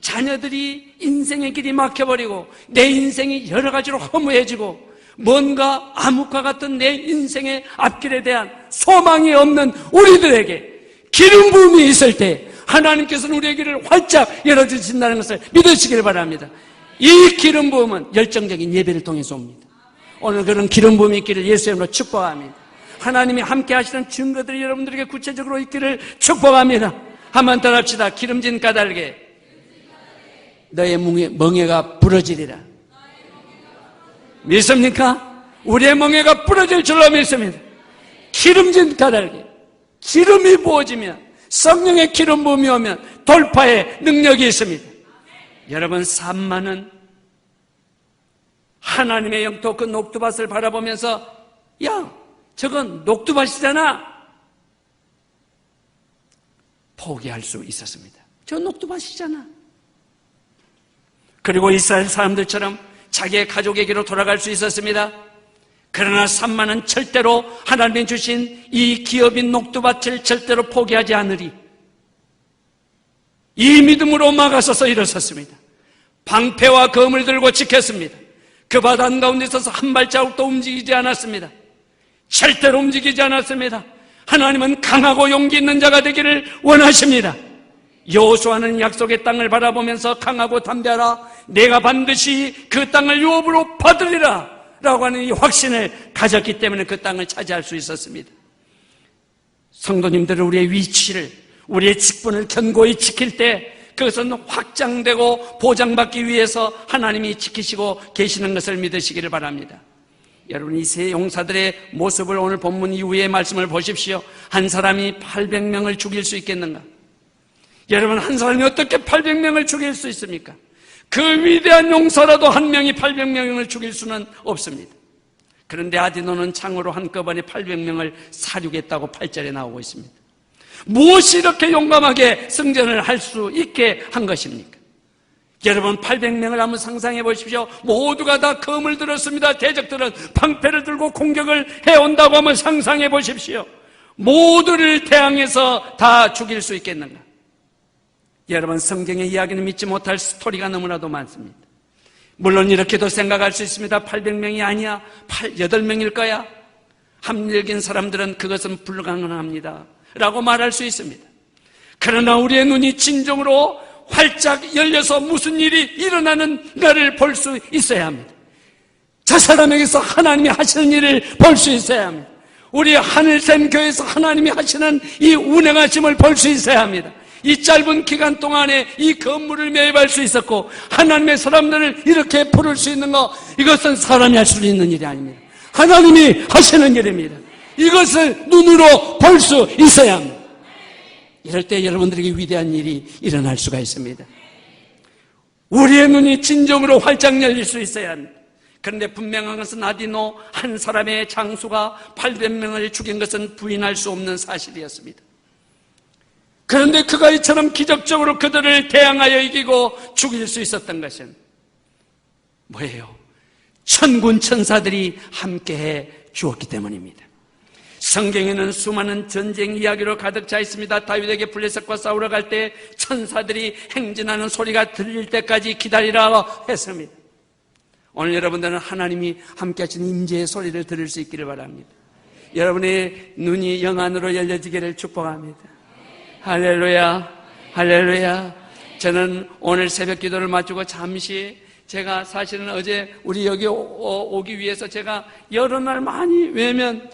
자녀들이 인생의 길이 막혀버리고 내 인생이 여러 가지로 허무해지고 뭔가 암흑과 같은 내 인생의 앞길에 대한 소망이 없는 우리들에게 기름 부음이 있을 때 하나님께서는 우리의 길을 활짝 열어주신다는 것을 믿으시길 바랍니다. 이 기름 부음은 열정적인 예배를 통해서 옵니다. 오늘 그런 기름 부음이 있기를 예수의 이름으로 축복합니다. 하나님이 함께 하시는 증거들이 여러분들에게 구체적으로 있기를 축복합니다. 한번 더 합시다. 기름진 까닭에 너의 멍에가 부러지리라. 믿습니까? 우리의 멍에가 부러질 줄로 믿습니다. 기름진 까닭에 기름이 부어지면, 성령의 기름 부음이 오면 돌파의 능력이 있습니다. 여러분, 산마는 하나님의 영토 그 녹두밭을 바라보면서 야, 저건 녹두밭이잖아, 포기할 수 있었습니다. 저 녹두밭이잖아. 그리고 이스라엘 사람들처럼 자기의 가족에게로 돌아갈 수 있었습니다. 그러나 산마는 절대로 하나님이 주신 이 기업인 녹두밭을 절대로 포기하지 않으리. 이 믿음으로 막아서서 일어섰습니다. 방패와 검을 들고 지켰습니다. 그 밭 한가운데 있어서 한 발자국도 움직이지 않았습니다. 절대로 움직이지 않았습니다. 하나님은 강하고 용기 있는 자가 되기를 원하십니다. 여호수아는 약속의 땅을 바라보면서 강하고 담대하라, 내가 반드시 그 땅을 유업으로 받으리라 라고 하는 이 확신을 가졌기 때문에 그 땅을 차지할 수 있었습니다. 성도님들은 우리의 위치를, 우리의 직분을 견고히 지킬 때 그것은 확장되고 보장받기 위해서 하나님이 지키시고 계시는 것을 믿으시기를 바랍니다. 여러분, 이 세 용사들의 모습을 오늘 본문 이후의 말씀을 보십시오. 한 사람이 800명을 죽일 수 있겠는가? 여러분, 한 사람이 어떻게 800명을 죽일 수 있습니까? 그 위대한 용사라도 한 명이 800명을 죽일 수는 없습니다. 그런데 아디노는 창으로 한꺼번에 800명을 사륙했다고 8절에 나오고 있습니다. 무엇이 이렇게 용감하게 승전을 할 수 있게 한 것입니까? 여러분, 800명을 한번 상상해 보십시오. 모두가 다 검을 들었습니다. 대적들은 방패를 들고 공격을 해온다고 한번 상상해 보십시오. 모두를 대항해서 다 죽일 수 있겠는가? 여러분, 성경의 이야기는 믿지 못할 스토리가 너무나도 많습니다. 물론 이렇게도 생각할 수 있습니다. 800명이 아니야, 8명일 거야. 합리적인 사람들은 그것은 불가능합니다 라고 말할 수 있습니다. 그러나 우리의 눈이 진정으로 활짝 열려서 무슨 일이 일어나는가를 볼 수 있어야 합니다. 저 사람에게서 하나님이 하시는 일을 볼 수 있어야 합니다. 우리 하늘샘 교회에서 하나님이 하시는 이 운행하심을 볼 수 있어야 합니다. 이 짧은 기간 동안에 이 건물을 매입할 수 있었고 하나님의 사람들을 이렇게 부를 수 있는 거, 이것은 사람이 할 수 있는 일이 아닙니다. 하나님이 하시는 일입니다. 이것을 눈으로 볼 수 있어야 합니다. 이럴 때 여러분들에게 위대한 일이 일어날 수가 있습니다. 우리의 눈이 진정으로 활짝 열릴 수 있어야 합니다. 그런데 분명한 것은 아디노 한 사람의 장수가 800명을 죽인 것은 부인할 수 없는 사실이었습니다. 그런데 그가 이처럼 기적적으로 그들을 대항하여 이기고 죽일 수 있었던 것은 뭐예요? 천군 천사들이 함께해 주었기 때문입니다. 성경에는 수많은 전쟁 이야기로 가득 차 있습니다. 다윗에게 블레셋과 싸우러 갈 때 천사들이 행진하는 소리가 들릴 때까지 기다리라 했습니다. 오늘 여러분들은 하나님이 함께 하신 임재의 소리를 들을 수 있기를 바랍니다. 여러분의 눈이 영안으로 열려지기를 축복합니다. 할렐루야, 할렐루야. 저는 오늘 새벽 기도를 마치고 잠시 제가 사실은 어제 우리 여기 오기 위해서 제가 여러 날 많이 왜냐면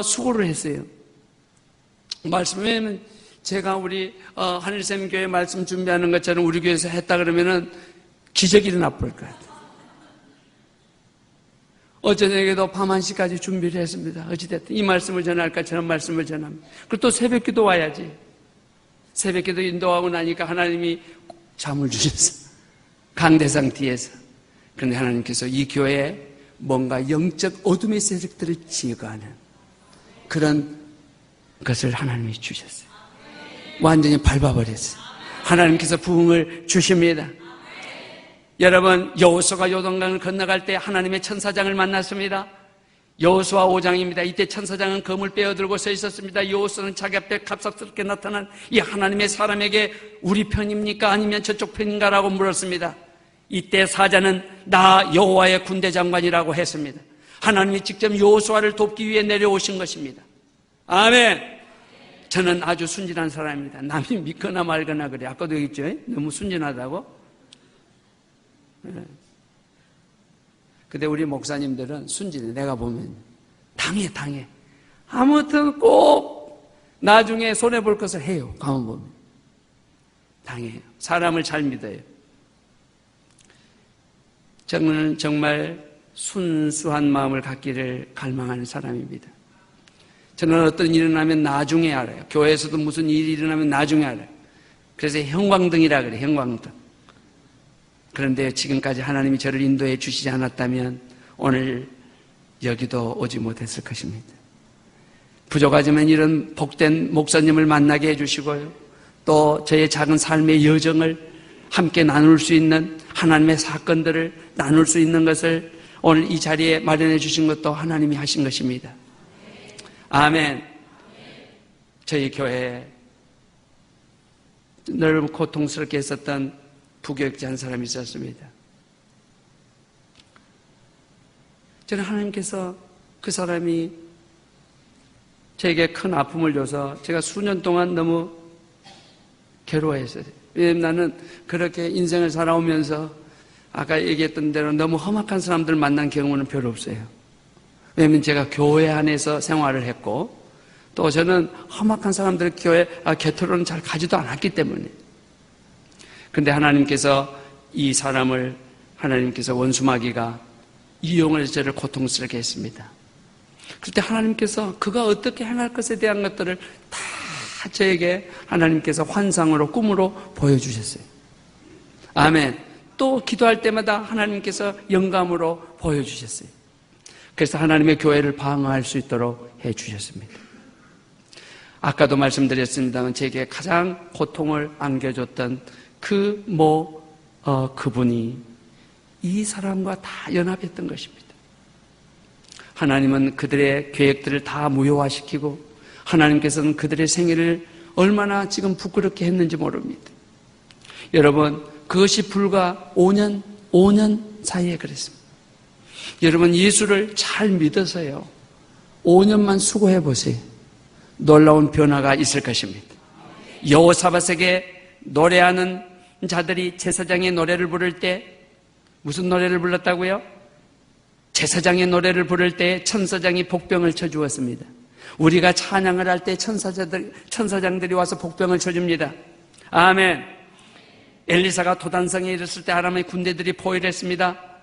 수고를 했어요. 왜냐면 제가 우리 하늘샘 교회 말씀 준비하는 것처럼 우리 교회에서 했다 그러면은 기적이 일어나 볼 것 같아요. 어제저녁에도 밤 1시까지 준비를 했습니다. 어찌됐든 이 말씀을 전할까 저런 말씀을 전합니다. 그리고 또 새벽 기도 와야지. 새벽 기도 인도하고 나니까 하나님이 잠을 주셨어요. 강대상 뒤에서. 그런데 하나님께서 이 교회에 뭔가 영적 어둠의 세력들을 제거하는 그런 것을 하나님이 주셨어요. 완전히 밟아버렸어요. 하나님께서 부흥을 주십니다. 여러분, 여호수아가 요단강을 건너갈 때 하나님의 천사장을 만났습니다. 여호수아 5장입니다. 이때 천사장은 검을 빼어들고 서 있었습니다. 여호수아는 자기 앞에 갑작스럽게 나타난 이 하나님의 사람에게 우리 편입니까? 아니면 저쪽 편인가? 라고 물었습니다. 이때 사자는 나 여호와의 군대 장관이라고 했습니다. 하나님이 직접 여호수아를 돕기 위해 내려오신 것입니다. 아멘. 저는 아주 순진한 사람입니다. 남이 믿거나 말거나 그래. 아까도 얘기했죠? 너무 순진하다고. 근데 우리 목사님들은 순진해. 내가 보면 당해. 아무튼 꼭 나중에 손해볼 것을 해요. 가만 보면 당해요. 사람을 잘 믿어요. 저는 정말 순수한 마음을 갖기를 갈망하는 사람입니다. 저는 어떤 일이 일어나면 나중에 알아요. 교회에서도 무슨 일이 일어나면 나중에 알아요. 그래서 형광등이라 그래요. 형광등. 그런데 지금까지 하나님이 저를 인도해 주시지 않았다면 오늘 여기도 오지 못했을 것입니다. 부족하지만 이런 복된 목사님을 만나게 해주시고요. 또 저의 작은 삶의 여정을 함께 나눌 수 있는 하나님의 사건들을 나눌 수 있는 것을 오늘 이 자리에 마련해 주신 것도 하나님이 하신 것입니다. 아멘. 저희 교회에 늘 고통스럽게 했었던 부교육자 한 사람이 있었습니다. 저는 하나님께서 그 사람이 저에게 큰 아픔을 줘서 제가 수년 동안 너무 괴로워했어요. 왜냐하면 나는 그렇게 인생을 살아오면서 아까 얘기했던 대로 너무 험악한 사람들 만난 경우는 별로 없어요. 왜냐하면 제가 교회 안에서 생활을 했고 또 저는 험악한 사람들 교회 곁으로는 잘 가지도 않았기 때문에. 근데 하나님께서 이 사람을 하나님께서 원수마귀가 이용해서 저를 고통스럽게 했습니다. 그때 하나님께서 그가 어떻게 행할 것에 대한 것들을 다 저에게 하나님께서 환상으로 꿈으로 보여주셨어요. 아멘. 또 기도할 때마다 하나님께서 영감으로 보여주셨어요. 그래서 하나님의 교회를 방어할 수 있도록 해주셨습니다. 아까도 말씀드렸습니다만 제게 가장 고통을 안겨줬던 그분이 이 사람과 다 연합했던 것입니다. 하나님은 그들의 계획들을 다 무효화시키고 하나님께서는 그들의 생애를 얼마나 지금 부끄럽게 했는지 모릅니다. 여러분, 그것이 불과 5년 사이에 그랬습니다. 여러분, 예수를 잘 믿어서요 5년만 수고해 보세요. 놀라운 변화가 있을 것입니다. 여호사밧에게 노래하는 자들이 제사장의 노래를 부를 때 무슨 노래를 불렀다고요? 제사장의 노래를 부를 때 천사장이 복병을 쳐주었습니다. 우리가 찬양을 할 때 천사장들이 와서 복병을 쳐줍니다. 아멘. 엘리사가 도단성에 이르렀을 때 하나님의 군대들이 포위했습니다.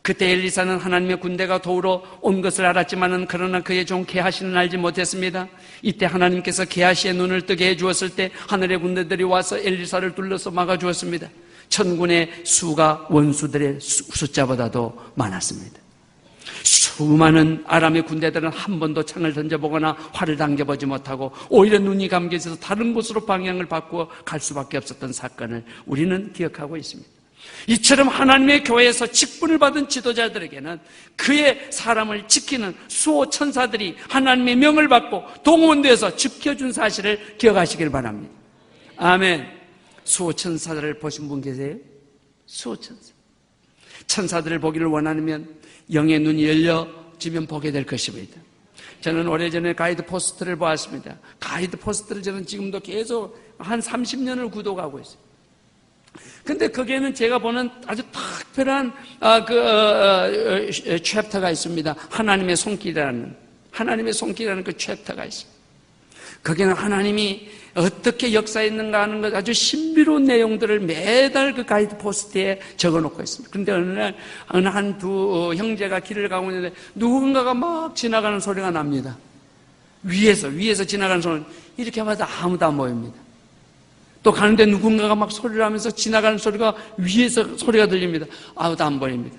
그때 엘리사는 하나님의 군대가 도우러 온 것을 알았지만은 그러나 그의 종 게하시는 알지 못했습니다. 이때 하나님께서 게하시의 눈을 뜨게 해주었을 때 하늘의 군대들이 와서 엘리사를 둘러서 막아주었습니다. 천군의 수가 원수들의 숫자보다도 많았습니다. 수많은 아람의 군대들은 한 번도 창을 던져보거나 활을 당겨보지 못하고 오히려 눈이 감겨져서 다른 곳으로 방향을 바꾸어 갈 수밖에 없었던 사건을 우리는 기억하고 있습니다. 이처럼 하나님의 교회에서 직분을 받은 지도자들에게는 그의 사람을 지키는 수호 천사들이 하나님의 명을 받고 동원돼서 지켜준 사실을 기억하시길 바랍니다. 아멘. 수호 천사들을 보신 분 계세요? 수호 천사. 천사들을 보기를 원하면 영의 눈이 열려지면 보게 될 것입니다. 저는 오래전에 가이드 포스트를 보았습니다. 가이드 포스트를 저는 지금도 계속 한 30년을 구독하고 있어요. 근데 거기에는 제가 보는 아주 특별한 챕터가 있습니다. 하나님의 손길이라는 그 챕터가 있습니다. 거기는 하나님이 어떻게 역사했는가 하는 것 아주 신비로운 내용들을 매달 그 가이드 포스트에 적어놓고 있습니다. 그런데 어느 날 한 두 형제가 길을 가고 있는데 누군가가 막 지나가는 소리가 납니다. 위에서 지나가는 소리. 이렇게 봐도 아무도 안 보입니다. 또 가는데 누군가가 막 소리를 하면서 지나가는 소리가 위에서 소리가 들립니다. 아무도 안 보입니다.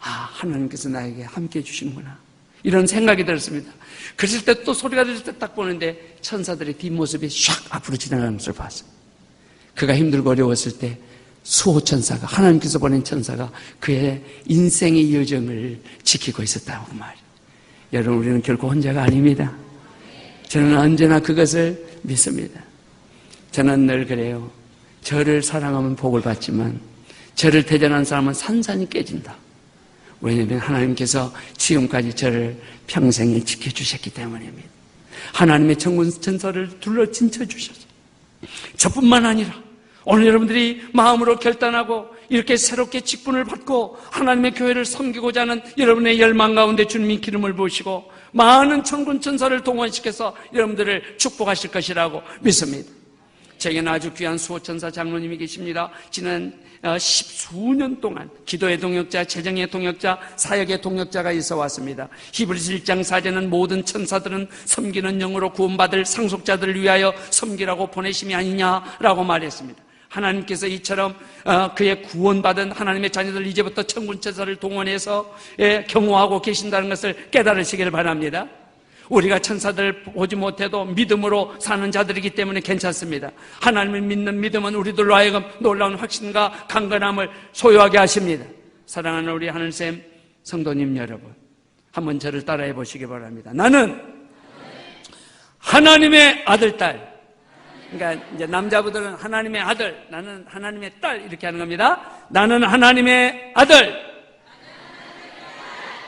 아, 하나님께서 나에게 함께 해주시는구나, 이런 생각이 들었습니다. 그랬을 때 또 소리가 들릴 때 딱 보는데 천사들의 뒷모습이 샥 앞으로 지나가는 것을 봤어요. 그가 힘들고 어려웠을 때 수호천사가, 하나님께서 보낸 천사가 그의 인생의 여정을 지키고 있었다고 말이에요. 여러분, 우리는 결코 혼자가 아닙니다. 저는 언제나 그것을 믿습니다. 저는 늘 그래요. 저를 사랑하면 복을 받지만 저를 대전한 사람은 산산이 깨진다. 왜냐하면 하나님께서 지금까지 저를 평생에 지켜주셨기 때문입니다. 하나님의 천군 천사를 둘러 진쳐주셔서 저뿐만 아니라 오늘 여러분들이 마음으로 결단하고 이렇게 새롭게 직분을 받고 하나님의 교회를 섬기고자 하는 여러분의 열망 가운데 주님이 기름을 부으시고 많은 천군 천사를 동원시켜서 여러분들을 축복하실 것이라고 믿습니다. 제게는 아주 귀한 수호천사 장로님이 계십니다. 지난 10수년 동안 기도의 동역자, 재정의 동역자, 사역의 동역자가 있어 왔습니다. 히브리서 1장 4절은 모든 천사들은 섬기는 영으로 구원받을 상속자들을 위하여 섬기라고 보내심이 아니냐라고 말했습니다. 하나님께서 이처럼 그의 구원받은 하나님의 자녀들 이제부터 천군천사를 동원해서 경호하고 계신다는 것을 깨달으시길 바랍니다. 우리가 천사들을 보지 못해도 믿음으로 사는 자들이기 때문에 괜찮습니다. 하나님을 믿는 믿음은 우리들로 하여금 놀라운 확신과 강건함을 소유하게 하십니다. 사랑하는 우리 하늘샘 성도님 여러분, 한번 저를 따라해 보시기 바랍니다. 나는 하나님의 아들, 딸. 그러니까 이제 남자분들은 하나님의 아들, 나는 하나님의 딸, 이렇게 하는 겁니다. 나는 하나님의 아들,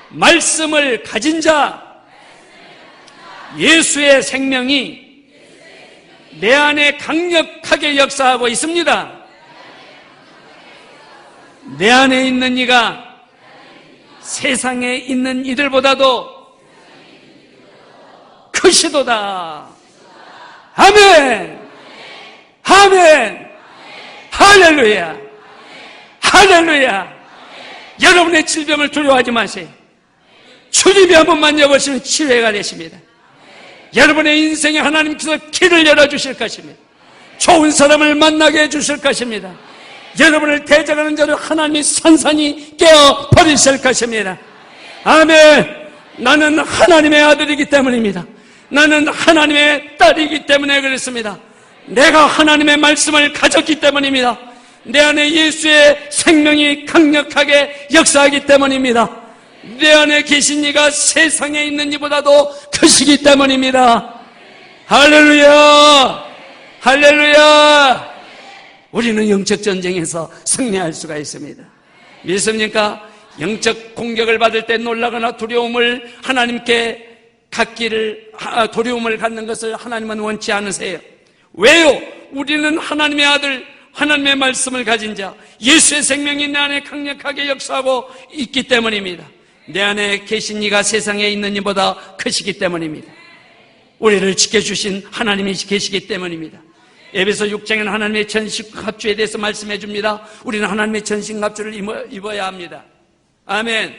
말씀을 가진 자, 예수의 생명이 내 안에 강력하게 역사하고 있습니다. 내 안에 있는 이가 세상에 있는 이들보다도 크시도다. 아멘! 아멘! 할렐루야! 할렐루야! 여러분의 질병을 두려워하지 마세요. 주님이 한 번만 여보시면 치료가 되십니다. 여러분의 인생에 하나님께서 길을 열어주실 것입니다. 좋은 사람을 만나게 해주실 것입니다. 여러분을 대적하는 자를 하나님이 산산히 깨어버리실 것입니다. 아멘. 나는 하나님의 아들이기 때문입니다. 나는 하나님의 딸이기 때문에 그렇습니다. 내가 하나님의 말씀을 가졌기 때문입니다. 내 안에 예수의 생명이 강력하게 역사하기 때문입니다. 내 안에 계신 이가 세상에 있는 이보다도 크시기 때문입니다. 할렐루야! 할렐루야! 우리는 영적 전쟁에서 승리할 수가 있습니다. 믿습니까? 영적 공격을 받을 때 놀라거나 두려움을 하나님께 두려움을 갖는 것을 하나님은 원치 않으세요. 왜요? 우리는 하나님의 아들, 하나님의 말씀을 가진 자, 예수의 생명이 내 안에 강력하게 역사하고 있기 때문입니다. 내 안에 계신 이가 세상에 있는 이보다 크시기 때문입니다. 우리를 지켜주신 하나님이 계시기 때문입니다. 에베소 6장에는 하나님의 전신갑주에 대해서 말씀해 줍니다. 우리는 하나님의 전신갑주를 입어야 합니다. 아멘.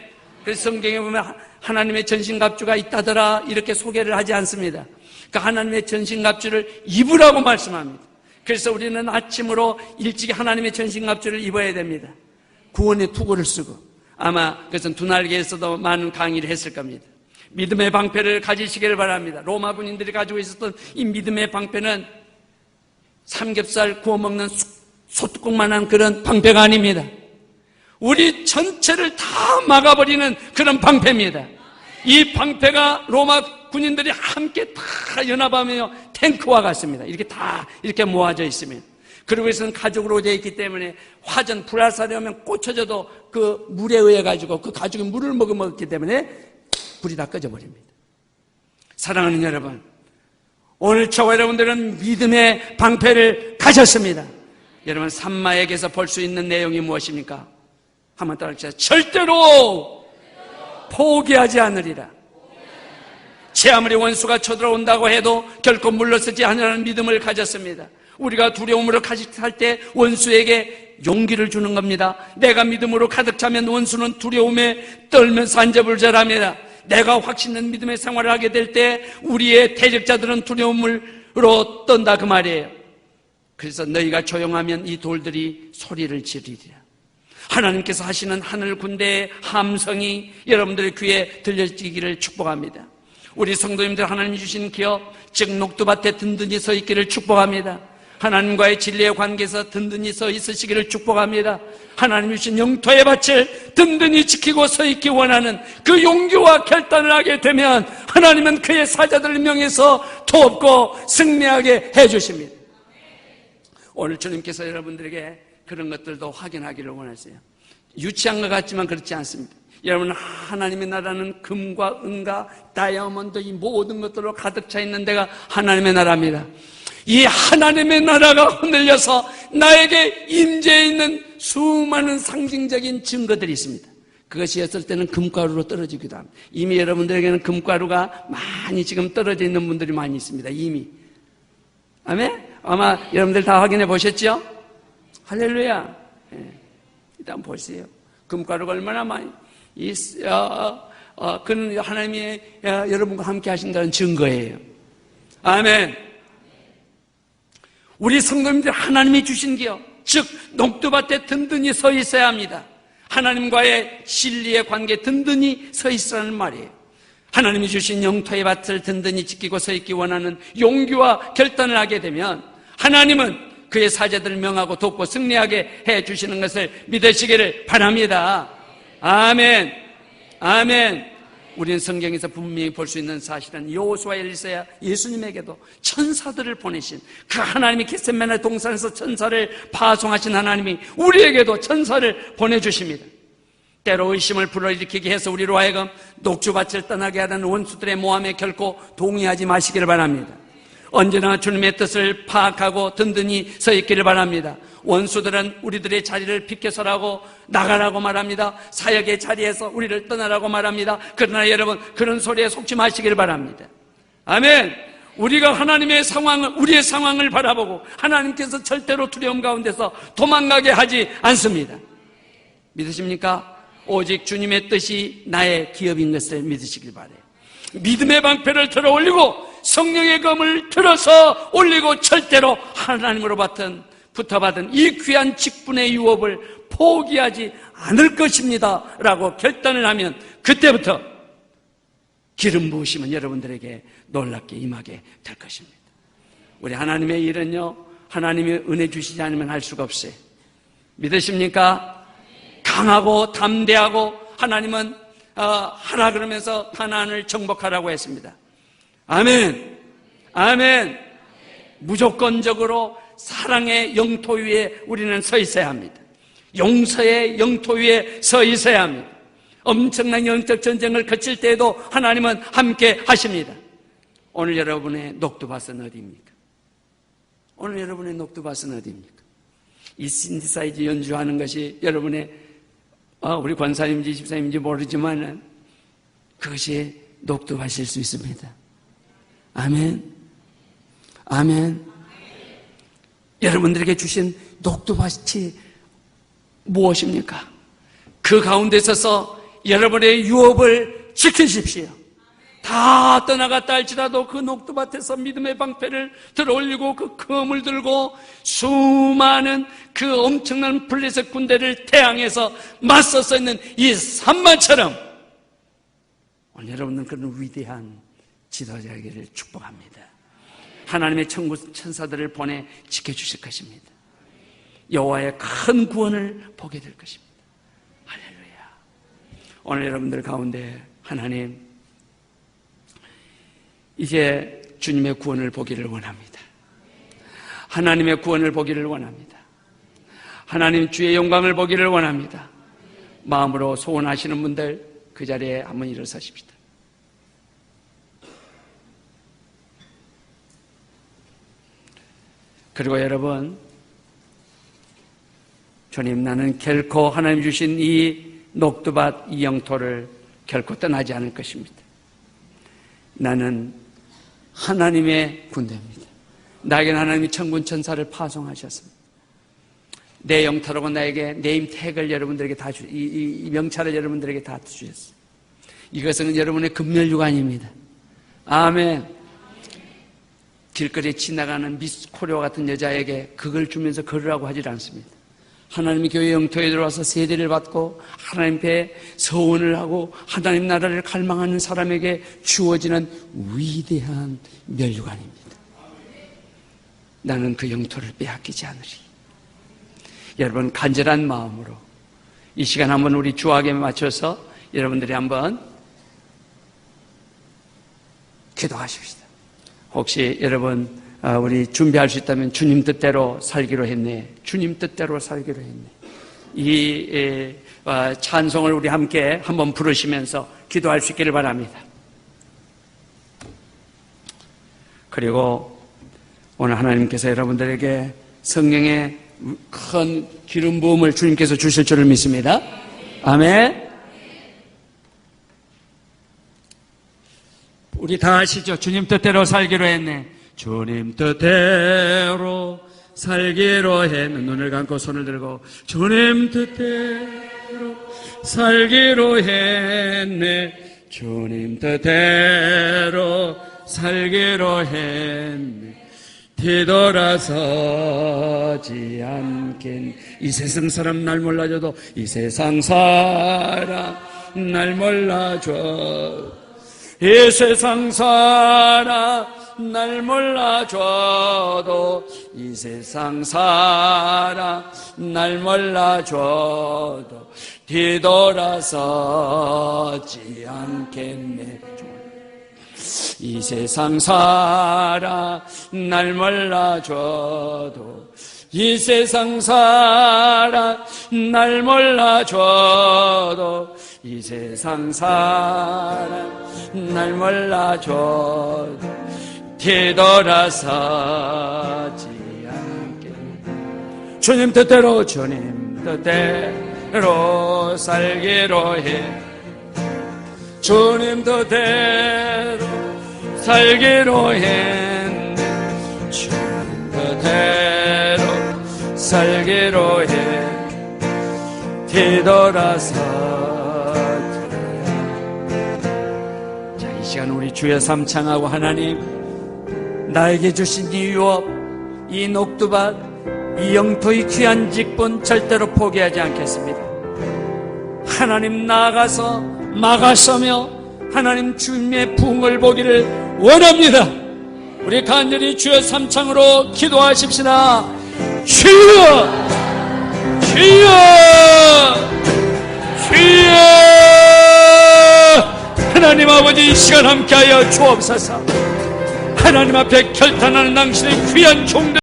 그래서 성경에 보면 하나님의 전신갑주가 있다더라 이렇게 소개를 하지 않습니다. 그 하나님의 전신갑주를 입으라고 말씀합니다. 그래서 우리는 아침으로 일찍이 하나님의 전신갑주를 입어야 됩니다. 구원의 투구를 쓰고 아마 그것은 두날개에서도 많은 강의를 했을 겁니다. 믿음의 방패를 가지시기를 바랍니다. 로마 군인들이 가지고 있었던 이 믿음의 방패는 삼겹살 구워 먹는 소뚜껑만한 그런 방패가 아닙니다. 우리 전체를 다 막아버리는 그런 방패입니다. 이 방패가 로마 군인들이 함께 다 연합하며 탱크와 같습니다. 이렇게 다 이렇게 모아져 있으면, 그리고 있으면 가죽으로 되어 있기 때문에 화전 불화살이 오면 꽂혀져도 그 물에 의해 가지고 그 가죽이 물을 먹었기 때문에 불이 다 꺼져버립니다. 사랑하는 여러분, 오늘 저와 여러분들은 믿음의 방패를 가졌습니다. 여러분, 산마에게서 볼 수 있는 내용이 무엇입니까? 한번 따라합시다. 절대로 포기하지 않으리라. 제 아무리 원수가 쳐들어온다고 해도 결코 물러서지 않으라는 믿음을 가졌습니다. 우리가 두려움으로 가득할 때 원수에게 용기를 주는 겁니다. 내가 믿음으로 가득 차면 원수는 두려움에 떨면서 안절부절합니다. 내가 확신 있는 믿음의 생활을 하게 될 때 우리의 대적자들은 두려움으로 떤다 그 말이에요. 그래서 너희가 조용하면 이 돌들이 소리를 지르리라. 하나님께서 하시는 하늘 군대의 함성이 여러분들의 귀에 들려지기를 축복합니다. 우리 성도님들 하나님이 주신 기업, 즉 녹두밭에 든든히 서 있기를 축복합니다. 하나님과의 진리의 관계에서 든든히 서 있으시기를 축복합니다. 하나님이 주신 영토의 밭을 든든히 지키고 서 있기 원하는 그 용기와 결단을 하게 되면 하나님은 그의 사자들을 명해서 돕고 승리하게 해주십니다. 오늘 주님께서 여러분들에게 그런 것들도 확인하기를 원하세요. 유치한 것 같지만 그렇지 않습니다. 여러분, 하나님의 나라는 금과 은과 다이아몬드 이 모든 것들로 가득 차 있는 데가 하나님의 나라입니다. 이 하나님의 나라가 흔들려서 나에게 임재해 있는 수많은 상징적인 증거들이 있습니다. 그것이 어떨 때는 금가루로 떨어지기도 합니다. 이미 여러분들에게는 금가루가 많이 지금 떨어져 있는 분들이 많이 있습니다. 이미. 아멘? 아마 여러분들 다 확인해 보셨죠? 할렐루야. 예. 일단 보세요. 금가루가 얼마나 많이 그는 하나님이 여러분과 함께 하신다는 증거예요. 아멘. 우리 성도님들 하나님이 주신 기업, 즉 녹두밭에 든든히 서 있어야 합니다. 하나님과의 진리의 관계에 든든히 서 있으라는 말이에요. 하나님이 주신 영토의 밭을 든든히 지키고 서 있기 원하는 용기와 결단을 하게 되면 하나님은 그의 사자들을 명하고 돕고 승리하게 해주시는 것을 믿으시기를 바랍니다. 아멘. 아멘. 우리는 성경에서 분명히 볼 수 있는 사실은 여호수아 엘리사야 예수님에게도 천사들을 보내신 그 하나님이 겟세마네 동산에서 천사를 파송하신 하나님이 우리에게도 천사를 보내주십니다. 때로 의심을 불러일으키게 해서 우리로 하여금 녹주밭을 떠나게 하는 원수들의 모함에 결코 동의하지 마시기를 바랍니다. 언제나 주님의 뜻을 파악하고 든든히 서 있기를 바랍니다. 원수들은 우리들의 자리를 비켜서라고 나가라고 말합니다. 사역의 자리에서 우리를 떠나라고 말합니다. 그러나 여러분, 그런 소리에 속지 마시기를 바랍니다. 아멘. 우리가 하나님의 상황을, 우리의 상황을 바라보고 하나님께서 절대로 두려움 가운데서 도망가게 하지 않습니다. 믿으십니까? 오직 주님의 뜻이 나의 기업인 것을 믿으시길 바라요. 믿음의 방패를 들어 올리고 성령의 검을 들어서 올리고 절대로 하나님으로 붙어받은 이 귀한 직분의 유업을 포기하지 않을 것입니다 라고 결단을 하면 그때부터 기름 부으심은 여러분들에게 놀랍게 임하게 될 것입니다. 우리 하나님의 일은요, 하나님이 은혜 주시지 않으면 할 수가 없어요. 믿으십니까? 강하고 담대하고 하나님은 하라 그러면서 가나안을 정복하라고 했습니다. 아멘. 아멘. 무조건적으로 사랑의 영토 위에 우리는 서 있어야 합니다. 용서의 영토 위에 서 있어야 합니다. 엄청난 영적 전쟁을 거칠 때에도 하나님은 함께 하십니다. 오늘 여러분의 녹두밭은 어디입니까? 오늘 여러분의 녹두밭은 어디입니까? 이 신디사이즈 연주하는 것이 여러분의 우리 권사님인지 집사님인지 모르지만 그것이 녹두밭일 수 있습니다. 아멘. 아멘. 여러분들에게 주신 녹두밭이 무엇입니까? 그 가운데 서서 여러분의 유업을 지키십시오. 다 떠나갔다 할지라도 그 녹두밭에서 믿음의 방패를 들어올리고 그 검을 들고 수많은 그 엄청난 블레셋 군대를 태양에서 맞서서 있는 이 삼마처럼 오늘 여러분은 그런 위대한 지도자에게를 축복합니다. 하나님의 천군 천사들을 보내 지켜주실 것입니다. 여호와의 큰 구원을 보게 될 것입니다. 할렐루야. 오늘 여러분들 가운데 하나님 이제 주님의 구원을 보기를 원합니다. 하나님의 구원을 보기를 원합니다. 하나님 주의 영광을 보기를 원합니다. 마음으로 소원하시는 분들 그 자리에 한번 일어서십시다. 그리고 여러분, 주님, 나는 결코 하나님 주신 이 녹두밭 이 영토를 결코 떠나지 않을 것입니다. 나는 하나님의 군대입니다. 나에게는 하나님이 천군 천사를 파송하셨습니다. 내 영토라고 나에게 네임 태그를 여러분들에게 다 이 명찰을 여러분들에게 다 주셨어요. 이것은 여러분의 금멸유관입니다. 아멘. 길거리에 지나가는 미스 코리아 같은 여자에게 그걸 주면서 걸으라고 하질 않습니다. 하나님의 교회 영토에 들어와서 세대를 받고 하나님 앞에 서원을 하고 하나님 나라를 갈망하는 사람에게 주어지는 위대한 멸류관입니다. 나는 그 영토를 빼앗기지 않으리. 여러분 간절한 마음으로 이 시간 한번 우리 주악에 맞춰서 여러분들이 한번 기도하십시다. 혹시 여러분 우리 준비할 수 있다면 주님 뜻대로 살기로 했네. 주님 뜻대로 살기로 했네. 이 찬송을 우리 함께 한번 부르시면서 기도할 수 있기를 바랍니다. 그리고 오늘 하나님께서 여러분들에게 성령의 큰 기름 부음을 주님께서 주실 줄을 믿습니다. 아멘. 우리 다 아시죠? 주님 뜻대로 살기로 했네. 주님 뜻대로 살기로 했네. 눈을 감고 손을 들고 주님 뜻대로 살기로 했네. 주님 뜻대로 살기로 했네. 뒤돌아서지 않겠네. 이 세상 사람 날 몰라줘도 이 세상 사람 날 몰라줘. 이 세상 사람 날 몰라줘도 이 세상 사람 날 몰라줘도 뒤돌아서지 않겠네. 이 세상 사람 날 몰라줘도 이 세상 사람 날 몰라줘도 이 세상 사람 날 몰라줘도 뒤돌아서지 않겠네. 주님 뜻대로 주님 뜻대로 살기로 해. 주님 뜻대로 살기로 했네. 주님 뜻대로 살기로 해. 뒤돌아서지. 자, 이 시간 우리 주여 삼창하고 하나님 나에게 주신 이 유업, 이 녹두밭, 이 영토의 귀한 직분 절대로 포기하지 않겠습니다. 하나님 나아가서 막아서며 하나님 주님의 부흥을 보기를 원합니다. 우리 간절히 주여 삼창으로 기도하십시다. 주여 주여 주여. 하나님 아버지 이 시간 함께하여 주옵소서. 하나님 앞에 결단하는 당신의 귀한 종들